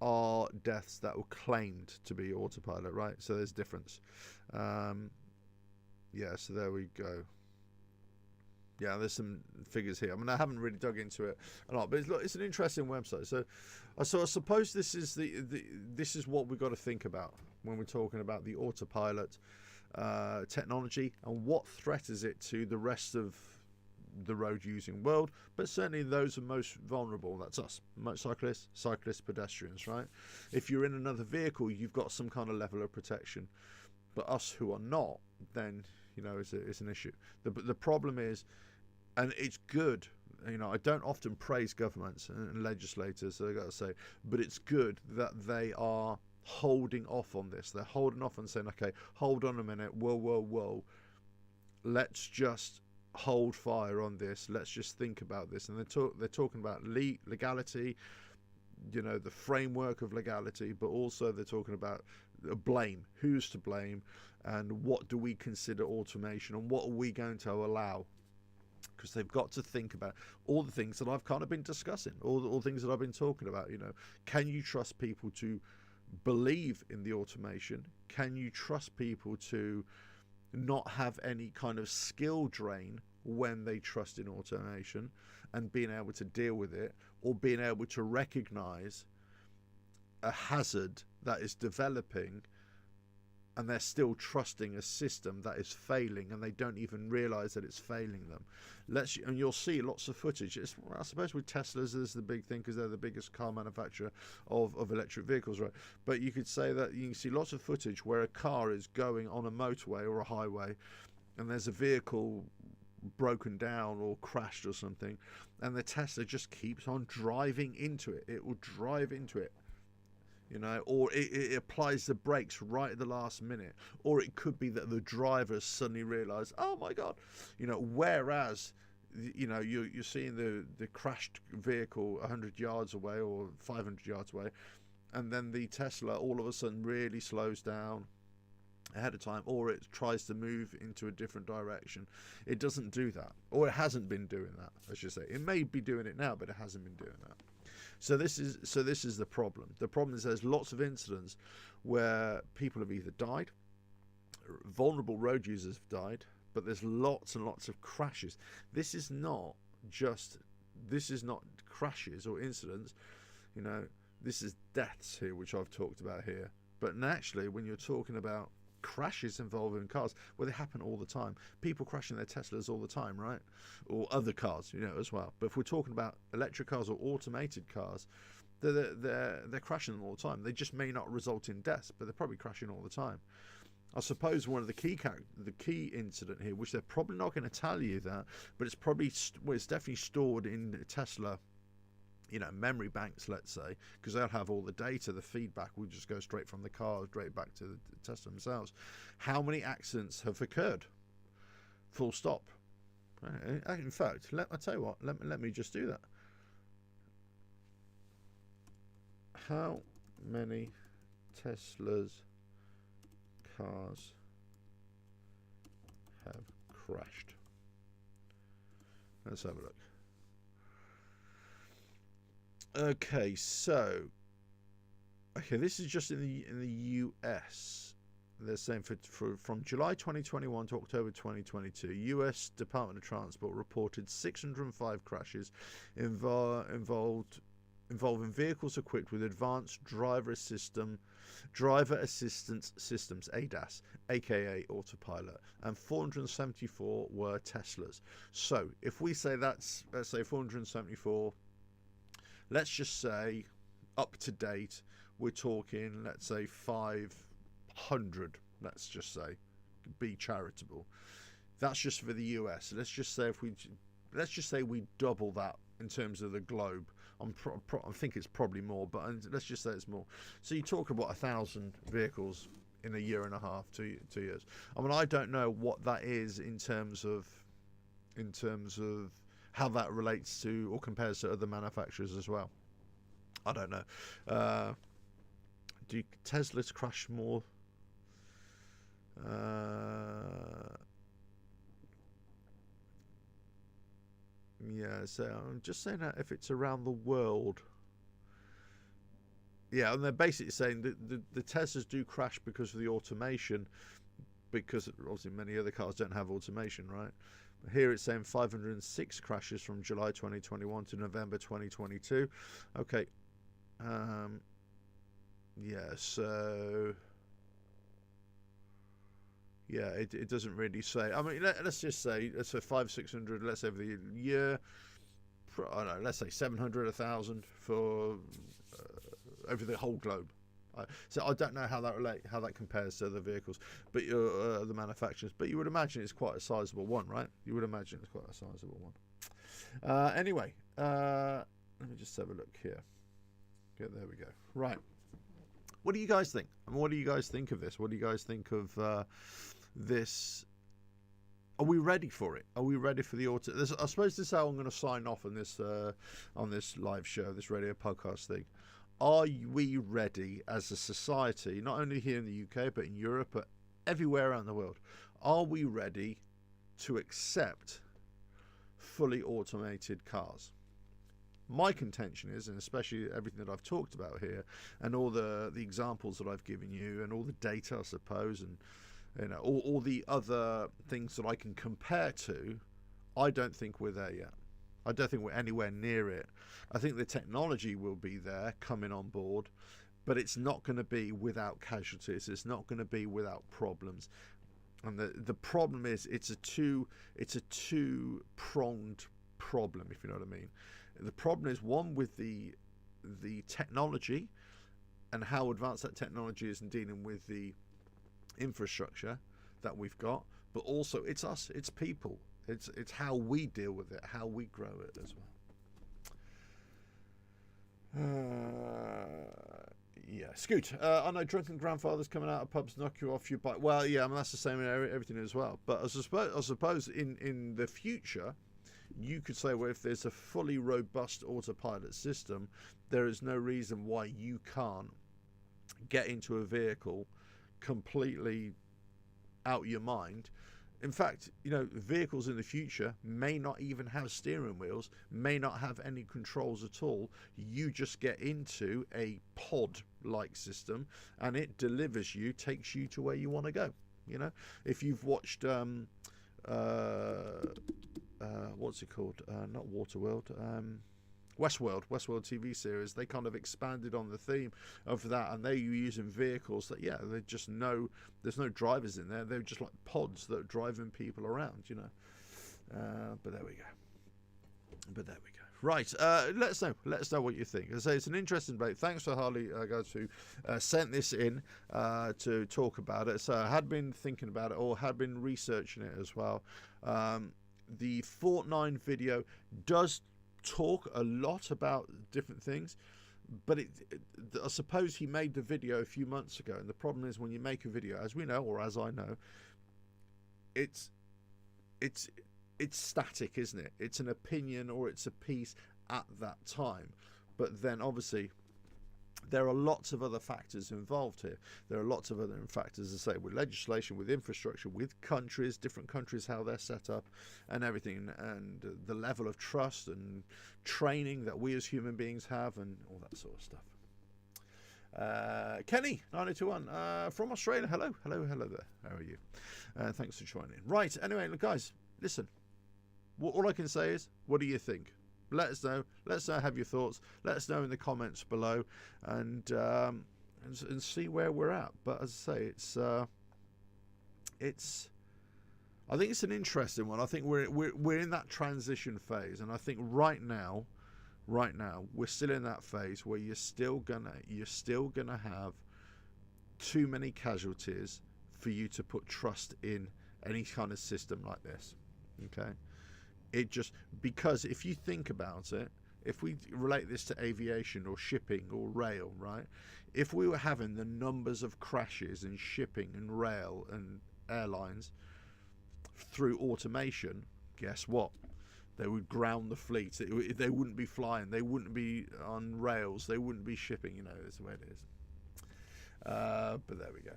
Speaker 1: are deaths that were claimed to be Autopilot, right? So there's difference. Yeah, so there we go. Yeah, there's some figures here. I mean, I haven't really dug into it a lot, but it's an interesting website. So I suppose this is this is what we've got to think about when we're talking about the Autopilot technology and what threat is it to the rest of the road using world, but certainly those are most vulnerable. That's us, motorcyclists, cyclists, pedestrians, right? If you're in another vehicle, you've got some kind of level of protection, but us who are not, then it's an issue. The problem is, and it's good, I don't often praise governments and legislators, so I got to say, but it's good that they are holding off on this. They're holding off and saying, okay, hold on a minute, whoa, let's just hold fire on this. Let's just think about this. And they're talking about legality, the framework of legality, but also they're talking about blame. Who's to blame, and what do we consider automation, and what are we going to allow? Because they've got to think about all the things that I've kind of been discussing, all the things that I've been talking about. Can you trust people to believe in the automation? Can you trust people to not have any kind of skill drain when they trust in automation and being able to deal with it, or being able to recognize a hazard that is developing and they're still trusting a system that is failing and they don't even realize that it's failing them? And you'll see lots of footage. I suppose with Teslas, this is the big thing because they're the biggest car manufacturer of electric vehicles, right? But you could say that you can see lots of footage where a car is going on a motorway or a highway and there's a vehicle broken down or crashed or something, and the Tesla just keeps on driving into it. It will drive into it, or it applies the brakes right at the last minute, or it could be that the driver suddenly realized, oh my god, whereas you're seeing the crashed vehicle 100 yards away or 500 yards away, and then the Tesla all of a sudden really slows down ahead of time, or it tries to move into a different direction. It doesn't do that, or it hasn't been doing that, I should say. It may be doing it now, but it hasn't been doing that. So this is the problem. The problem is there's lots of incidents where people have either died, vulnerable road users have died, but there's lots and lots of crashes. This is not crashes or incidents, this is deaths here, which I've talked about here. But actually, when you're talking about crashes involving cars, well, they happen all the time. People crashing their Teslas all the time, right? Or other cars, as well. But if we're talking about electric cars or automated cars, they're crashing them all the time. They just may not result in deaths, but they're probably crashing all the time. I suppose one of the key incident here, which they're probably not going to tell you that, but it's probably it's definitely stored in Tesla memory banks, let's say, because they'll have all the data. The feedback will just go straight from the car straight back to the Tesla themselves. How many accidents have occurred? Full stop. In fact, I tell you what, let me just do that. How many Teslas cars have crashed? Let's have a look. Okay, so this is just in the US. They're saying from July 2021 to October 2022, US Department of Transport reported 605 crashes involving vehicles equipped with advanced driver assistance systems, ADAS, aka Autopilot, and 474 were Teslas. So if we say let's say 474. Let's just say, up to date, we're talking, let's say 500, let's just say, be charitable. That's just for the US. Let's just say we double that in terms of the globe. I think it's probably more, but let's just say it's more. So you talk about 1,000 vehicles in a year and a half, 2 years. I mean, I don't know what that is in terms of how that relates to or compares to other manufacturers as well. I don't know. Do Teslas crash more? Yeah, so I'm just saying that if it's around the world. Yeah, and they're basically saying that the Teslas do crash because of the automation, because obviously many other cars don't have automation, right? Here it's saying 506 crashes from July 2021 to November 2022. Okay. Yeah, so... Yeah, it doesn't really say. I mean, let's just say, let's say 500-600, let's say over the year. I don't know, let's say 700, 1,000 for over the whole globe. So I don't know how that compares to other vehicles, but the manufacturers. But you would imagine it's quite a sizable one, right? You would imagine it's quite a sizable one. Anyway, let me just have a look here. Yeah, there we go. Right. What do you guys think? I mean, what do you guys think of this? What do you guys think of this? Are we ready for it? Are we ready for the auto? I suppose this is how I'm going to sign off on this live show, this radio podcast thing. Are we ready as a society, not only here in the UK, but in Europe, but everywhere around the world? Are we ready to accept fully automated cars? My contention is, and especially everything that I've talked about here, and all the examples that I've given you, and all the data, I suppose, and all the other things that I can compare to, I don't think we're there yet. I don't think we're anywhere near it. I think the technology will be there, coming on board, but it's not going to be without casualties. It's not going to be without problems. And the problem is, it's a two-pronged problem, if you know what I mean. The problem is, one, with the technology and how advanced that technology is in dealing with the infrastructure that we've got, but also it's us, it's people. It's how we deal with it, how we grow it as well. Yeah, Scoot. I know drunken grandfathers coming out of pubs knock you off your bike. Well, yeah, I mean, that's the same in everything as well. But I suppose in the future, you could say, well, if there's a fully robust autopilot system, there is no reason why you can't get into a vehicle completely out your mind. In fact, vehicles in the future may not even have steering wheels, may not have any controls at all. You just get into a pod-like system, and it delivers you, takes you to where you want to go. If you've watched what's it called? Not Waterworld. Westworld TV series, they kind of expanded on the theme of that, and they're using vehicles that, they just there's no drivers in there. They're just like pods that are driving people around, But there we go. Right, let us know what you think. As I say, it's an interesting debate. Thanks for Harley, guys, who sent this in to talk about it. So I had been thinking about it, or had been researching it as well. The Fortnite video does talk a lot about different things, but I suppose he made the video a few months ago, and the problem is, when you make a video, as we know, or as I know, it's static, isn't it? It's an opinion, or it's a piece at that time. But then obviously there are lots of other factors involved here. There are lots of other factors, as I say, with legislation, with infrastructure, with countries, different countries, how they're set up and everything, and the level of trust and training that we as human beings have, and all that sort of stuff. Kenny 90221 from Australia. Hello there. How are you? Thanks for joining. Right, anyway, look, guys, listen, all I can say is, what do you think? Let us know. Let us know. Have your thoughts. Let us know in the comments below, and see where we're at. But as I say, I think it's an interesting one. I think we're in that transition phase, and I think right now we're still in that phase where you're still gonna have too many casualties for you to put trust in any kind of system like this. Okay. Because if you think about it, if we relate this to aviation or shipping or rail, right? If we were having the numbers of crashes in shipping and rail and airlines through automation, guess what? They would ground the fleet. They wouldn't be flying. They wouldn't be on rails. They wouldn't be shipping. You know, it's the way it is. But there we go.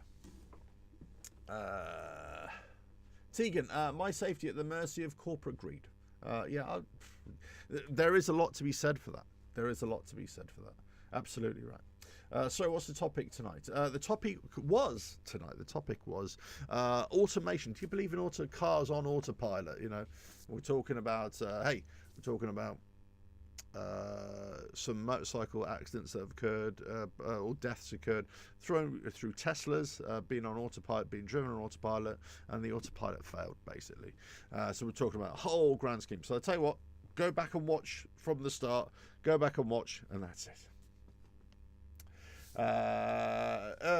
Speaker 1: Tegan, my safety at the mercy of corporate greed. There is a lot to be said for that. There is a lot to be said for that. Absolutely right. So what's the topic tonight? The topic was automation. Do you believe in cars on autopilot? You know, we're talking about some motorcycle accidents that have occurred or deaths occurred through Teslas being on autopilot, being driven on autopilot, and the autopilot failed basically. So we're talking about a whole grand scheme. So I tell you what, go back and watch from the start. Go back and watch, and that's it.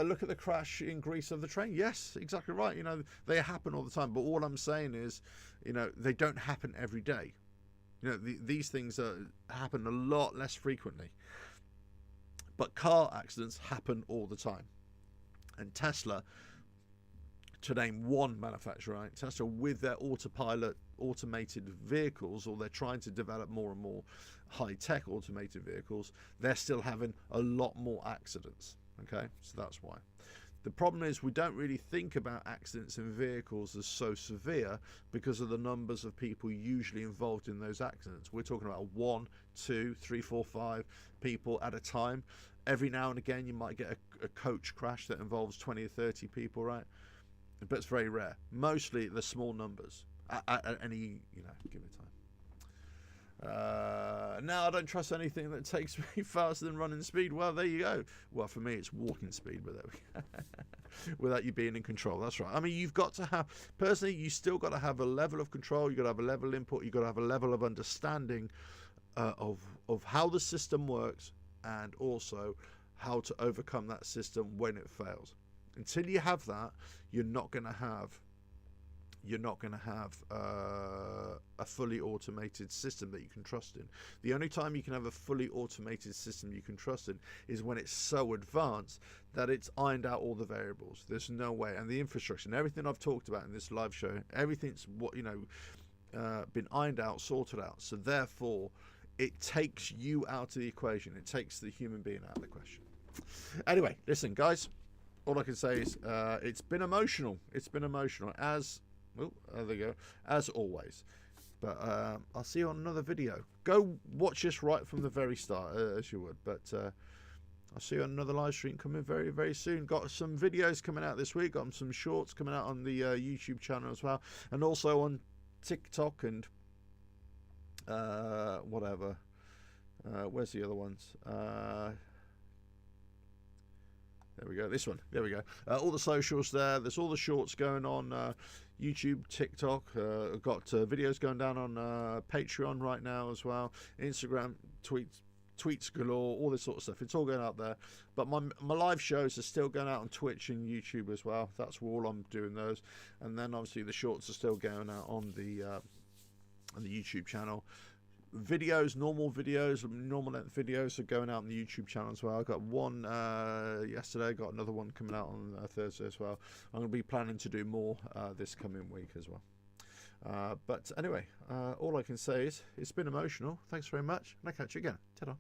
Speaker 1: Look at the crash in Greece of the train. Yes, exactly right. You know, they happen all the time. But all I'm saying is, you know, they don't happen every day. You know, these things happen a lot less frequently. But car accidents happen all the time. And Tesla, to name one manufacturer, right? Tesla with their autopilot automated vehicles, or they're trying to develop more and more high-tech automated vehicles, they're still having a lot more accidents. Okay, so that's why. The problem is we don't really think about accidents in vehicles as so severe because of the numbers of people usually involved in those accidents. We're talking about 1, 2, 3, 4, 5 people at a time. Every now and again you might get a coach crash that involves 20 or 30 people, right? But it's very rare. Mostly the small numbers at any, you know, given time. Now I don't trust anything that takes me faster than running speed. Well, there you go. Well, for me it's walking speed, but there we go. Without you being in control. That's right. I mean, you've got to have, personally, you still got to have a level of control. You've got to have a level of input. You've got to have a level of understanding of how the system works, and also how to overcome that system when it fails. Until you have that, you're not going to have a fully automated system that you can trust in. The only time you can have a fully automated system you can trust in is when it's so advanced that it's ironed out all the variables. There's no way. And the infrastructure and everything I've talked about in this live show, everything's been ironed out, sorted out. So therefore, it takes you out of the equation. It takes the human being out of the question. Anyway, listen, guys. All I can say is it's been emotional. It's been emotional as there you go, as always. But I'll see you on another video. Go watch this right from the very start, as you would. But I'll see you on another live stream coming very, very soon. Got some videos coming out this week. Got some shorts coming out on the YouTube channel as well, and also on TikTok and whatever. Where's the other ones? There we go. This one. There we go. All the socials there. There's all the shorts going on YouTube, TikTok. I've got videos going down on Patreon right now as well. Instagram, tweets galore, all this sort of stuff. It's all going out there. But my live shows are still going out on Twitch and YouTube as well. That's all I'm doing those. And then obviously the shorts are still going out on the YouTube channel. Videos, normal length videos are going out on the YouTube channel as well. I got one yesterday, got another one coming out on Thursday as well. I'm going to be planning to do more this coming week as well. But anyway, all I can say is it's been emotional. Thanks very much, and I'll catch you again. Ta-da.